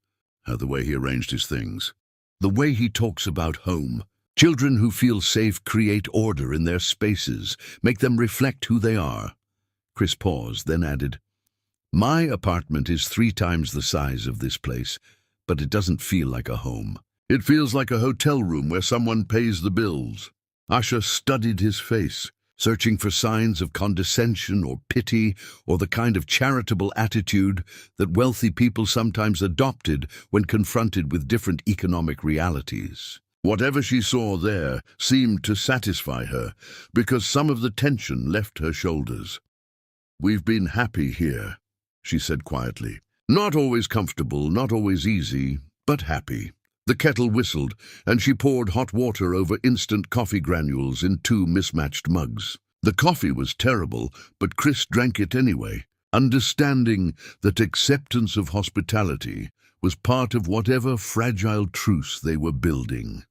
"The way he arranged his things. The way he talks about home. Children who feel safe create order in their spaces, make them reflect who they are. Chris paused, then added, "My apartment is 3 times the size of this place, but it doesn't feel like a home. It feels like a hotel room where someone pays the bills." Asha studied his face, searching for signs of condescension or pity or the kind of charitable attitude that wealthy people sometimes adopted when confronted with different economic realities. Whatever she saw there seemed to satisfy her, because some of the tension left her shoulders. "We've been happy here," she said quietly. "Not always comfortable, not always easy, but happy." The kettle whistled, and she poured hot water over instant coffee granules in 2 mismatched mugs. The coffee was terrible, but Chris drank it anyway, understanding that acceptance of hospitality was part of whatever fragile truce they were building.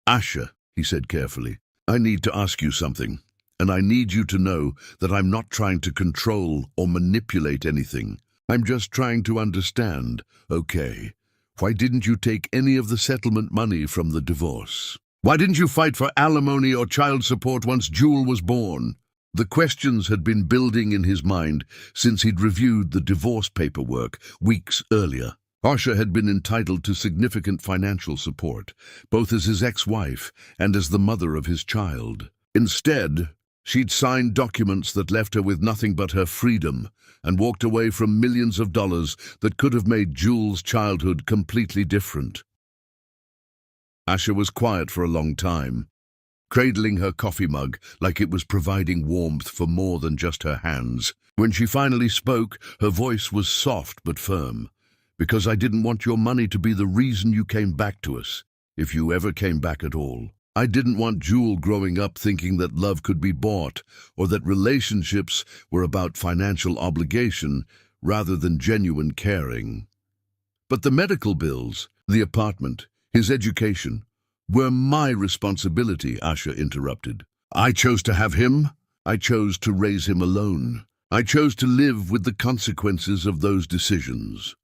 "Asha," he said carefully, "I need to ask you something, and I need you to know that I'm not trying to control or manipulate anything. I'm just trying to understand, okay? Why didn't you take any of the settlement money from the divorce? Why didn't you fight for alimony or child support once Jewel was born?" The questions had been building in his mind since he'd reviewed the divorce paperwork weeks earlier. Asha had been entitled to significant financial support, both as his ex-wife and as the mother of his child. Instead, she'd signed documents that left her with nothing but her freedom and walked away from millions of dollars that could have made Jewel's childhood completely different. Asha was quiet for a long time, cradling her coffee mug like it was providing warmth for more than just her hands. When she finally spoke, her voice was soft but firm. "Because I didn't want your money to be the reason you came back to us, if you ever came back at all. I didn't want Jewel growing up thinking that love could be bought or that relationships were about financial obligation rather than genuine caring. But the medical bills, the apartment, his education, were my responsibility," Asha interrupted. "I chose to have him. I chose to raise him alone. I chose to live with the consequences of those decisions.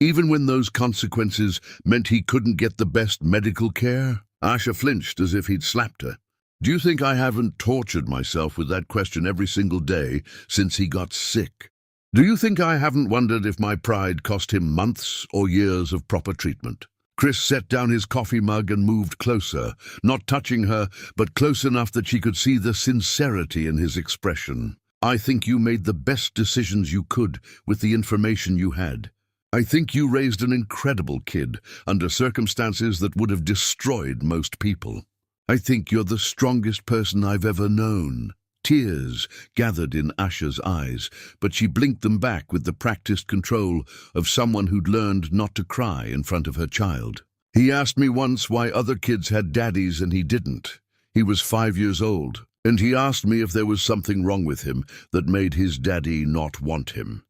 Even when those consequences meant he couldn't get the best medical care." Asha flinched as if he'd slapped her. "Do you think I haven't tortured myself with that question every single day since he got sick? Do you think I haven't wondered if my pride cost him months or years of proper treatment?" Chris set down his coffee mug and moved closer, not touching her, but close enough that she could see the sincerity in his expression. "I think you made the best decisions you could with the information you had. I think you raised an incredible kid under circumstances that would have destroyed most people. I think you're the strongest person I've ever known." Tears gathered in Asha's eyes, but she blinked them back with the practiced control of someone who'd learned not to cry in front of her child. "He asked me once why other kids had daddies and he didn't. He was 5 years old, and he asked me if there was something wrong with him that made his daddy not want him."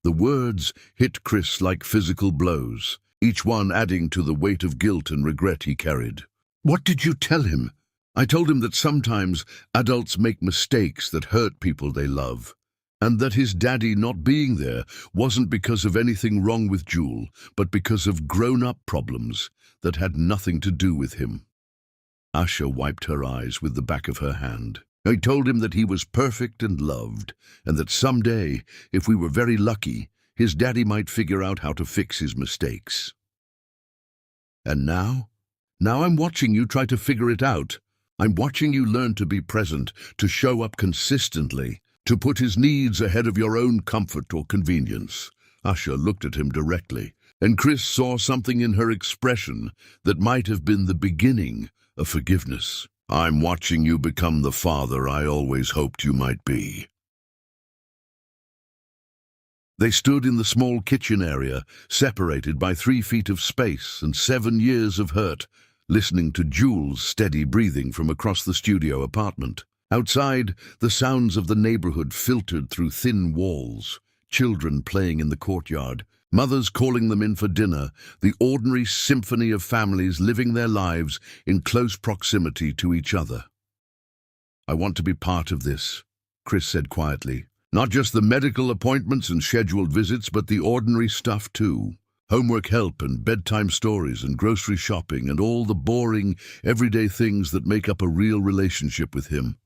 The words hit Chris like physical blows, each one adding to the weight of guilt and regret he carried. "What did you tell him?" "I told him that sometimes adults make mistakes that hurt people they love, and that his daddy not being there wasn't because of anything wrong with Jewel, but because of grown-up problems that had nothing to do with him." Asha wiped her eyes with the back of her hand. "I told him that he was perfect and loved, and that someday, if we were very lucky, his daddy might figure out how to fix his mistakes. And now? Now I'm watching you try to figure it out. I'm watching you learn to be present, to show up consistently, to put his needs ahead of your own comfort or convenience." Asha looked at him directly, and Chris saw something in her expression that might have been the beginning of forgiveness. "I'm watching you become the father I always hoped you might be." They stood in the small kitchen area, separated by 3 feet of space and 7 years of hurt, listening to Jewel's steady breathing from across the studio apartment. Outside, the sounds of the neighborhood filtered through thin walls, children playing in the courtyard, mothers calling them in for dinner, the ordinary symphony of families living their lives in close proximity to each other. "I want to be part of this," Chris said quietly. "Not just the medical appointments and scheduled visits, but the ordinary stuff too. Homework help and bedtime stories and grocery shopping and all the boring, everyday things that make up a real relationship with him.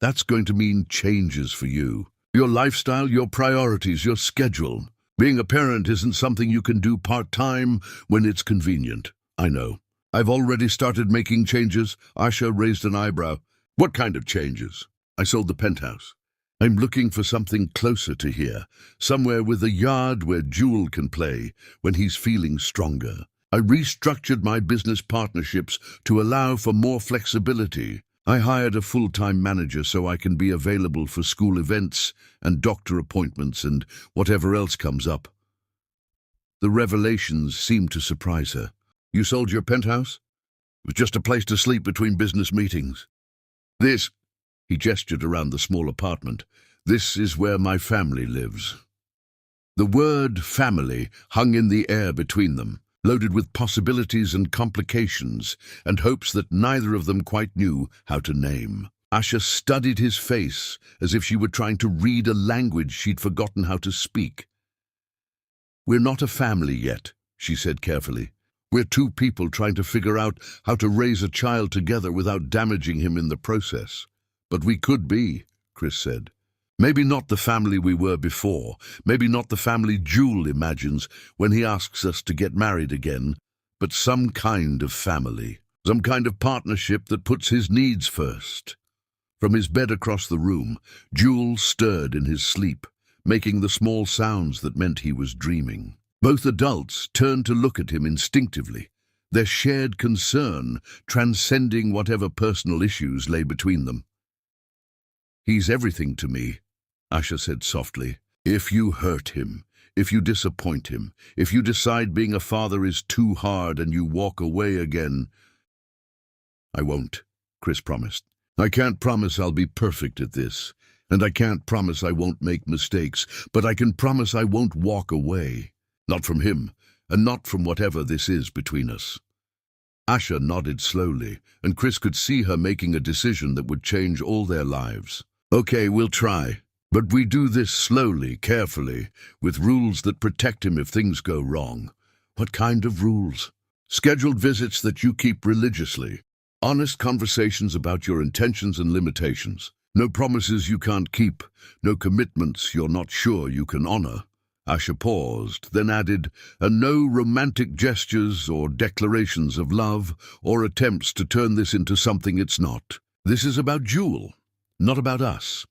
That's going to mean changes for you. Your lifestyle, your priorities, your schedule. Being a parent isn't something you can do part-time when it's convenient. I know. I've already started making changes. Asha raised an eyebrow. What kind of changes? I sold the penthouse. I'm looking for something closer to here, somewhere with a yard where Jewel can play when he's feeling stronger. I restructured my business partnerships to allow for more flexibility. I hired a full-time manager so I can be available for school events and doctor appointments and whatever else comes up. The revelations seemed to surprise her. You sold your penthouse? It was just a place to sleep between business meetings. This, he gestured around the small apartment, this is where my family lives. The word family hung in the air between them, loaded with possibilities and complications and hopes that neither of them quite knew how to name. Asha studied his face as if she were trying to read a language she'd forgotten how to speak. We're not a family yet, she said carefully. We're two people trying to figure out how to raise a child together without damaging him in the process. But we could be, Chris said. Maybe not the family we were before, maybe not the family Jewel imagines when he asks us to get married again, but some kind of family, some kind of partnership that puts his needs first. From his bed across the room, Jewel stirred in his sleep, making the small sounds that meant he was dreaming. Both adults turned to look at him instinctively, their shared concern transcending whatever personal issues lay between them. He's everything to me, Asha said softly. If you hurt him, if you disappoint him, if you decide being a father is too hard and you walk away again... I won't, Chris promised. I can't promise I'll be perfect at this, and I can't promise I won't make mistakes, but I can promise I won't walk away. Not from him, and not from whatever this is between us. Asha nodded slowly, and Chris could see her making a decision that would change all their lives. Okay, we'll try. But we do this slowly, carefully, with rules that protect him if things go wrong. What kind of rules? Scheduled visits that you keep religiously. Honest conversations about your intentions and limitations. No promises you can't keep. No commitments you're not sure you can honor. Asha paused, then added, and no romantic gestures or declarations of love or attempts to turn this into something it's not. This is about Jewel, not about us.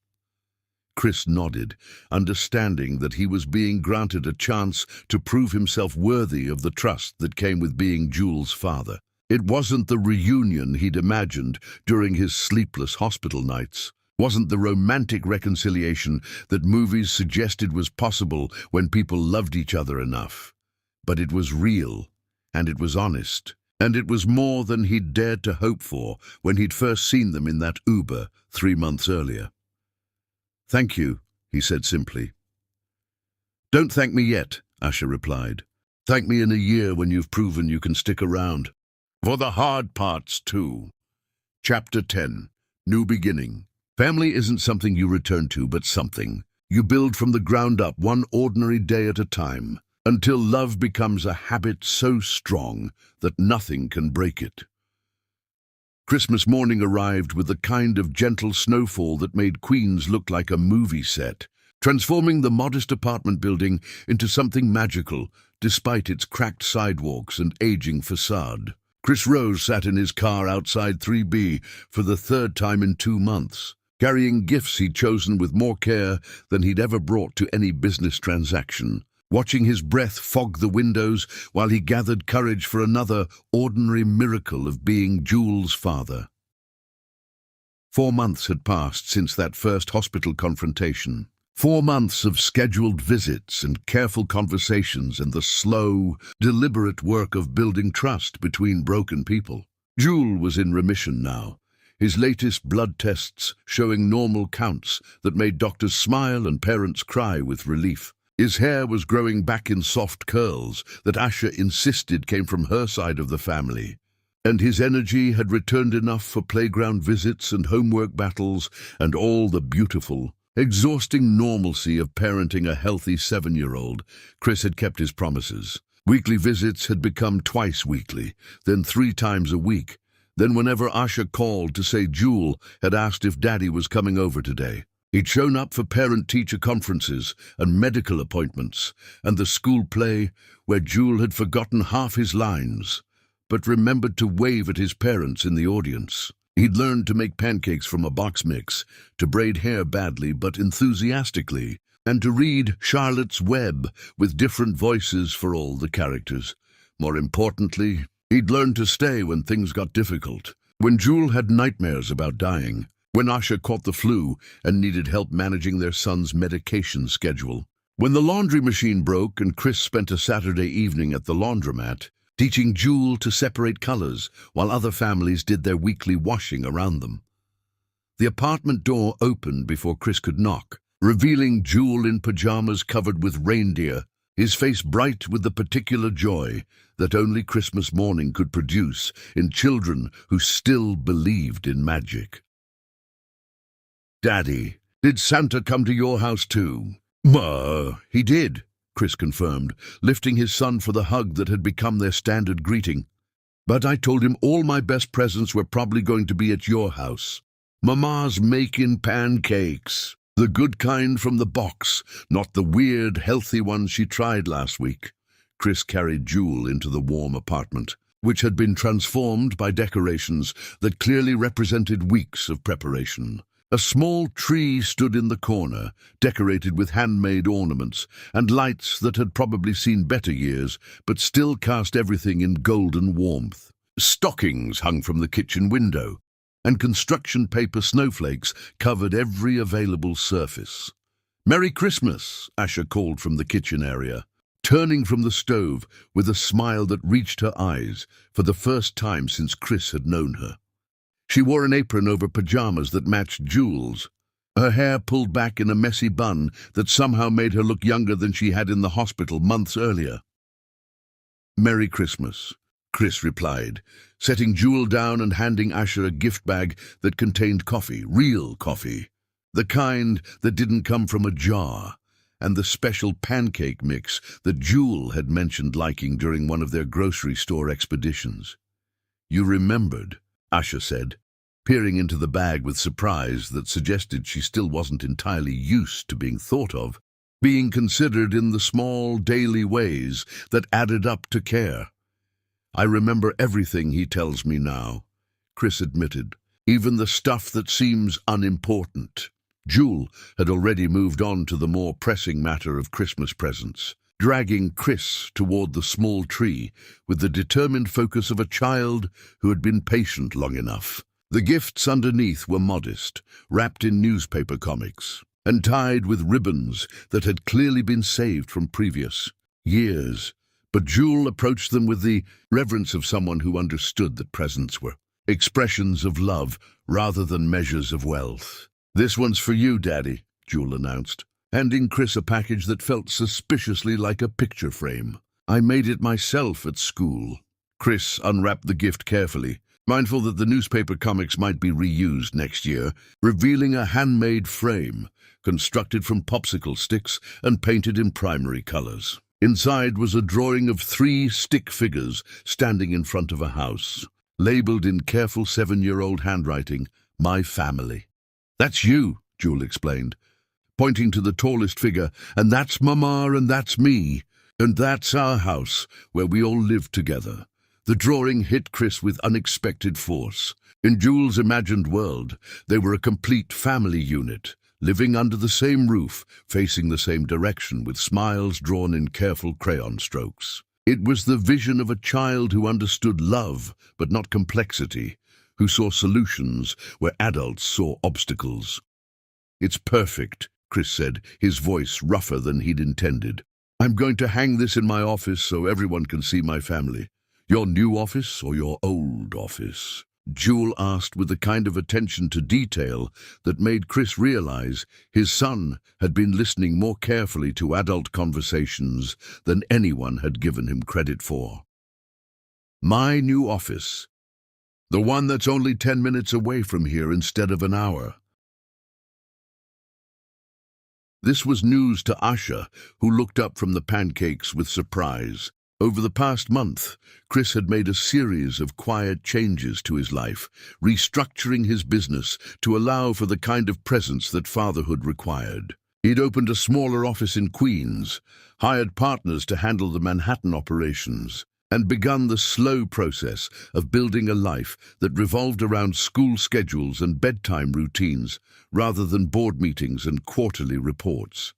Chris nodded, understanding that he was being granted a chance to prove himself worthy of the trust that came with being Jewel's father. It wasn't the reunion he'd imagined during his sleepless hospital nights. Wasn't the romantic reconciliation that movies suggested was possible when people loved each other enough. But it was real, and it was honest, and it was more than he'd dared to hope for when he'd first seen them in that Uber 3 months earlier. Thank you, he said simply. Don't thank me yet, Asha replied. Thank me in a year when you've proven you can stick around. For the hard parts, too. Chapter 10. New Beginning. Family isn't something you return to, but something you build from the ground up, one ordinary day at a time, until love becomes a habit so strong that nothing can break it. Christmas morning arrived with the kind of gentle snowfall that made Queens look like a movie set, transforming the modest apartment building into something magical, despite its cracked sidewalks and aging facade. Chris Rose sat in his car outside 3B for the 3rd time in 2 months, carrying gifts he'd chosen with more care than he'd ever brought to any business transaction, watching his breath fog the windows while he gathered courage for another ordinary miracle of being Jewel's father. 4 months had passed since that first hospital confrontation. 4 months of scheduled visits and careful conversations and the slow, deliberate work of building trust between broken people. Jewel was in remission now, his latest blood tests showing normal counts that made doctors smile and parents cry with relief. His hair was growing back in soft curls that Asha insisted came from her side of the family, and his energy had returned enough for playground visits and homework battles and all the beautiful, exhausting normalcy of parenting a healthy 7-year-old, Chris had kept his promises. Weekly visits had become twice weekly, then 3 times a week. Then whenever Asha called to say Jewel had asked if Daddy was coming over today. He'd shown up for parent-teacher conferences and medical appointments, and the school play where Jewel had forgotten half his lines, but remembered to wave at his parents in the audience. He'd learned to make pancakes from a box mix, to braid hair badly but enthusiastically, and to read Charlotte's Web with different voices for all the characters. More importantly, he'd learned to stay when things got difficult, when Jewel had nightmares about dying, when Asha caught the flu and needed help managing their son's medication schedule, when the laundry machine broke and Chris spent a Saturday evening at the laundromat, teaching Jewel to separate colors while other families did their weekly washing around them. The apartment door opened before Chris could knock, revealing Jewel in pajamas covered with reindeer, his face bright with the particular joy that only Christmas morning could produce in children who still believed in magic. "Daddy, did Santa come to your house too?" He did," Chris confirmed, lifting his son for the hug that had become their standard greeting. "But I told him all my best presents were probably going to be at your house. Mama's making pancakes. The good kind from the box, not the weird, healthy ones she tried last week." Chris carried Jewel into the warm apartment, which had been transformed by decorations that clearly represented weeks of preparation. A small tree stood in the corner, decorated with handmade ornaments and lights that had probably seen better years, but still cast everything in golden warmth. Stockings hung from the kitchen window, and construction paper snowflakes covered every available surface. "Merry Christmas," Asha called from the kitchen area, turning from the stove with a smile that reached her eyes for the first time since Chris had known her. She wore an apron over pajamas that matched Jewel's, her hair pulled back in a messy bun that somehow made her look younger than she had in the hospital months earlier. "Merry Christmas," Chris replied, setting Jewel down and handing Asha a gift bag that contained coffee, real coffee, the kind that didn't come from a jar, and the special pancake mix that Jewel had mentioned liking during one of their grocery store expeditions. "You remembered," Asha said, peering into the bag with surprise that suggested she still wasn't entirely used to being thought of, being considered in the small daily ways that added up to care. "I remember everything he tells me now," Chris admitted, "even the stuff that seems unimportant." Jewel had already moved on to the more pressing matter of Christmas presents, dragging Chris toward the small tree with the determined focus of a child who had been patient long enough. The gifts underneath were modest, wrapped in newspaper comics, and tied with ribbons that had clearly been saved from previous years. But Jewel approached them with the reverence of someone who understood that presents were expressions of love rather than measures of wealth. "This one's for you, Daddy," Jewel announced, handing Chris a package that felt suspiciously like a picture frame. "I made it myself at school." Chris unwrapped the gift carefully, mindful that the newspaper comics might be reused next year, revealing a handmade frame, constructed from popsicle sticks and painted in primary colors. Inside was a drawing of 3 stick figures standing in front of a house, labeled in careful 7-year-old handwriting, "My family." "That's you," Jewel explained, pointing to the tallest figure, "and that's Mama and that's me, and that's our house where we all live together." The drawing hit Chris with unexpected force. In Jewel's imagined world, they were a complete family unit, living under the same roof, facing the same direction, with smiles drawn in careful crayon strokes. It was the vision of a child who understood love, but not complexity, who saw solutions where adults saw obstacles. "It's perfect," Chris said, his voice rougher than he'd intended. "I'm going to hang this in my office so everyone can see my family." "Your new office or your old office?" Jewel asked with the kind of attention to detail that made Chris realize his son had been listening more carefully to adult conversations than anyone had given him credit for. "My new office. The one that's only 10 minutes away from here instead of an hour." This was news to Asha, who looked up from the pancakes with surprise. Over the past month, Chris had made a series of quiet changes to his life, restructuring his business to allow for the kind of presence that fatherhood required. He'd opened a smaller office in Queens, hired partners to handle the Manhattan operations, and begun the slow process of building a life that revolved around school schedules and bedtime routines rather than board meetings and quarterly reports.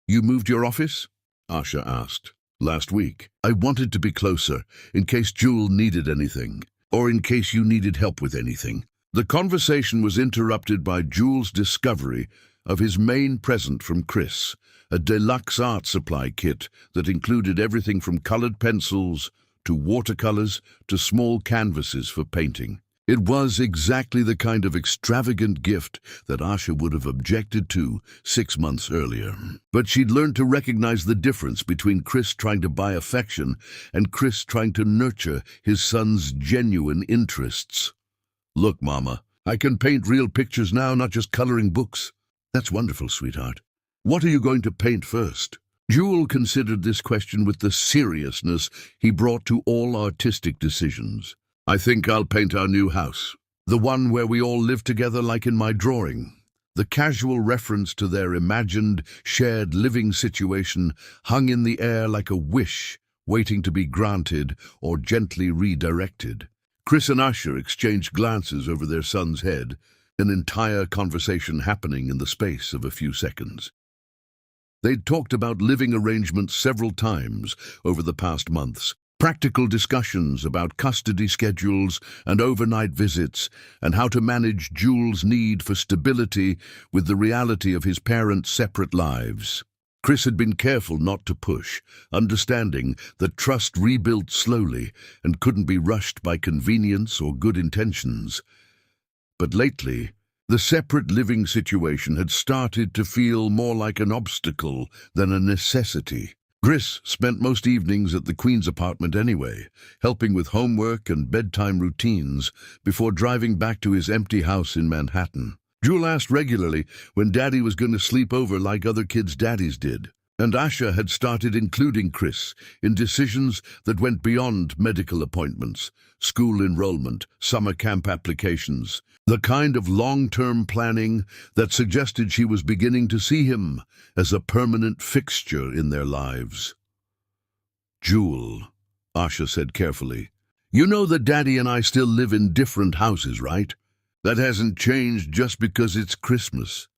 "You moved your office?" Asha asked. "Last week. I wanted to be closer, in case Jewel needed anything, or in case you needed help with anything." The conversation was interrupted by Jewel's discovery of his main present from Chris, a deluxe art supply kit that included everything from colored pencils to watercolors to small canvases for painting. It was exactly the kind of extravagant gift that Asha would have objected to 6 months earlier. But she'd learned to recognize the difference between Chris trying to buy affection and Chris trying to nurture his son's genuine interests. "Look, Mama, I can paint real pictures now, not just coloring books." "That's wonderful, sweetheart. What are you going to paint first?" Jewel considered this question with the seriousness he brought to all artistic decisions. "I think I'll paint our new house. The one where we all live together like in my drawing." The casual reference to their imagined, shared living situation hung in the air like a wish waiting to be granted or gently redirected. Chris and Asha exchanged glances over their son's head, an entire conversation happening in the space of a few seconds. They'd talked about living arrangements several times over the past months, practical discussions about custody schedules and overnight visits, and how to manage Jewel's need for stability with the reality of his parents' separate lives. Chris had been careful not to push, understanding that trust rebuilt slowly and couldn't be rushed by convenience or good intentions. But lately, the separate living situation had started to feel more like an obstacle than a necessity. Chris spent most evenings at the Queen's apartment anyway, helping with homework and bedtime routines before driving back to his empty house in Manhattan. Jewel asked regularly when Daddy was going to sleep over like other kids' daddies did, and Asha had started including Chris in decisions that went beyond medical appointments, school enrollment, summer camp applications, the kind of long-term planning that suggested she was beginning to see him as a permanent fixture in their lives. "Jewel," Asha said carefully, "you know that Daddy and I still live in different houses, right? That hasn't changed just because it's Christmas."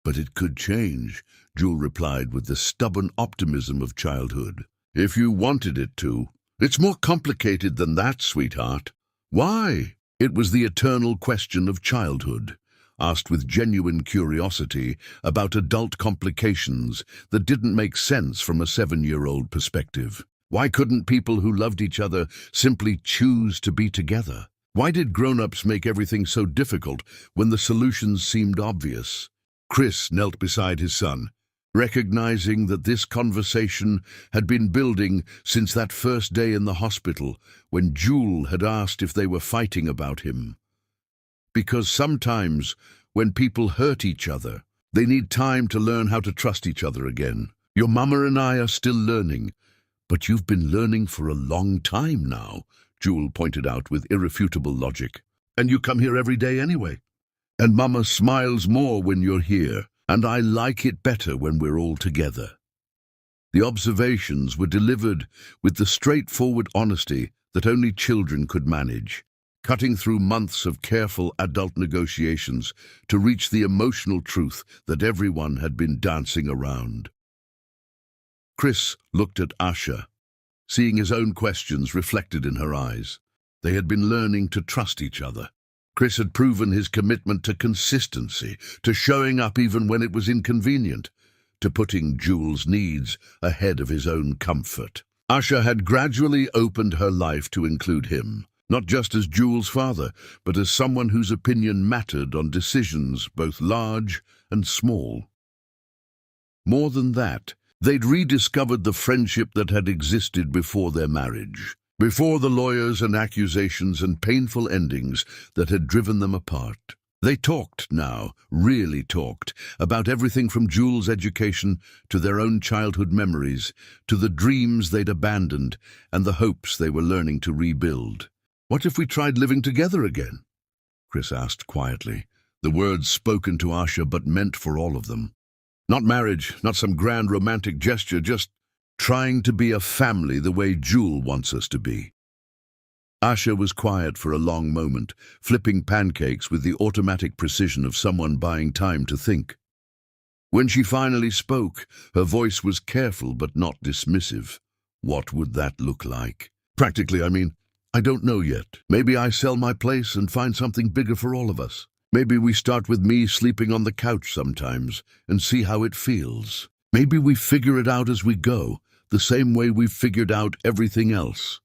"But it could change," Jewel replied with the stubborn optimism of childhood. "If you wanted it to." "It's more complicated than that, sweetheart." "Why?" It was the eternal question of childhood, asked with genuine curiosity about adult complications that didn't make sense from a 7-year-old perspective. Why couldn't people who loved each other simply choose to be together? Why did grown-ups make everything so difficult when the solutions seemed obvious? Chris knelt beside his son, recognizing that this conversation had been building since that first day in the hospital when Jewel had asked if they were fighting about him. Because sometimes, when people hurt each other, they need time to learn how to trust each other again. "Your mama and I are still learning, but you've been learning for a long time now," Jewel pointed out with irrefutable logic. "And you come here every day anyway. And Mama smiles more when you're here, and I like it better when we're all together." The observations were delivered with the straightforward honesty that only children could manage, cutting through months of careful adult negotiations to reach the emotional truth that everyone had been dancing around. Chris looked at Asha, seeing his own questions reflected in her eyes. They had been learning to trust each other. Chris had proven his commitment to consistency, to showing up even when it was inconvenient, to putting Jewel's needs ahead of his own comfort. Asha had gradually opened her life to include him, not just as Jewel's father, but as someone whose opinion mattered on decisions both large and small. More than that, they'd rediscovered the friendship that had existed before their marriage, before the lawyers and accusations and painful endings that had driven them apart. They talked now, really talked, about everything from Jules' education to their own childhood memories, to the dreams they'd abandoned and the hopes they were learning to rebuild. "What if we tried living together again?" Chris asked quietly, the words spoken to Asha but meant for all of them. Not marriage, not some grand romantic gesture, just trying to be a family the way Jules wants us to be. Asha was quiet for a long moment, flipping pancakes with the automatic precision of someone buying time to think. When she finally spoke, her voice was careful but not dismissive. "What would that look like?" "Practically, I mean, I don't know yet. Maybe I sell my place and find something bigger for all of us. Maybe we start with me sleeping on the couch sometimes and see how it feels. Maybe we figure it out as we go, the same way we've figured out everything else.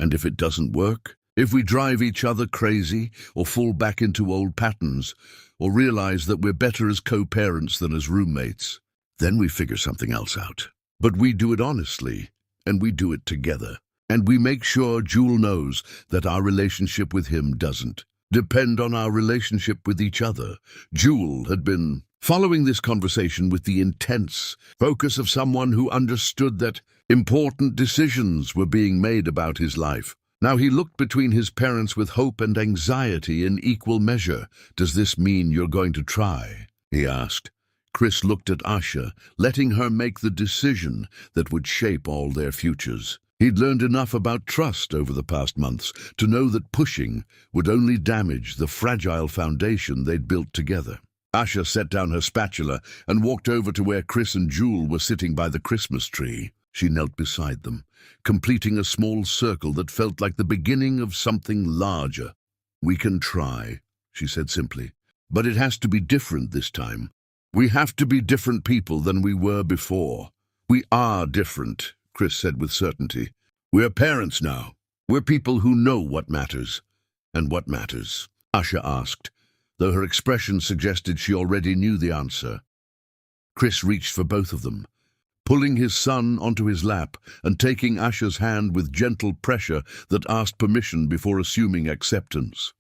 And if it doesn't work, if we drive each other crazy or fall back into old patterns or realize that we're better as co-parents than as roommates, then we figure something else out. But we do it honestly, and we do it together. And we make sure Jules knows that our relationship with him doesn't depend on our relationship with each other." Jules had been following this conversation with the intense focus of someone who understood that important decisions were being made about his life. Now he looked between his parents with hope and anxiety in equal measure. "Does this mean you're going to try?" he asked. Chris looked at Asha, letting her make the decision that would shape all their futures. He'd learned enough about trust over the past months to know that pushing would only damage the fragile foundation they'd built together. Asha set down her spatula and walked over to where Chris and Jules were sitting by the Christmas tree. She knelt beside them, completing a small circle that felt like the beginning of something larger. "We can try," she said simply, "but it has to be different this time. We have to be different people than we were before." "We are different," Chris said with certainty. "We're parents now. We're people who know what matters." "And what matters?" Asha asked, though her expression suggested she already knew the answer. Chris reached for both of them, pulling his son onto his lap and taking Asha's hand with gentle pressure that asked permission before assuming acceptance.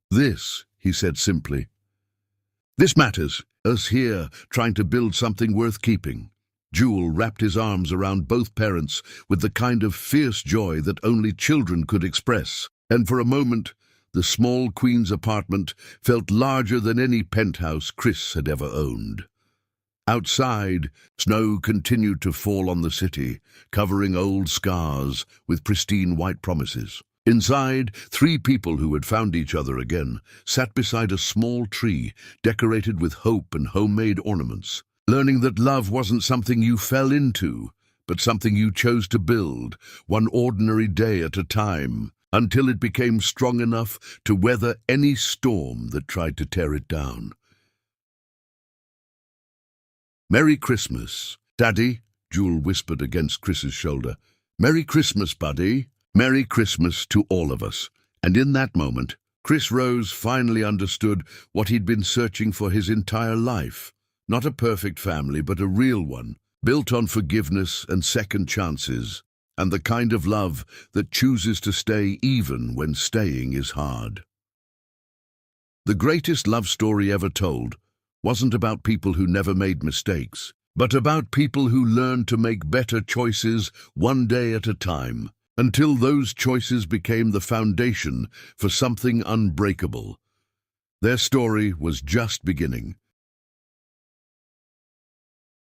"This," he said simply. "This matters. Us here, trying to build something worth keeping." Jules wrapped his arms around both parents with the kind of fierce joy that only children could express, and for a moment, the small Queen's apartment felt larger than any penthouse Chris had ever owned. Outside, snow continued to fall on the city, covering old scars with pristine white promises. Inside, 3 people who had found each other again sat beside a small tree decorated with hope and homemade ornaments, learning that love wasn't something you fell into, but something you chose to build, one ordinary day at a time, until it became strong enough to weather any storm that tried to tear it down. "Merry Christmas, Daddy," Jules whispered against Chris's shoulder. "Merry Christmas, buddy. Merry Christmas to all of us." And in that moment, Chris Rose finally understood what he'd been searching for his entire life. Not a perfect family, but a real one, built on forgiveness and second chances, and the kind of love that chooses to stay even when staying is hard. The greatest love story ever told wasn't about people who never made mistakes, but about people who learned to make better choices one day at a time, until those choices became the foundation for something unbreakable. Their story was just beginning,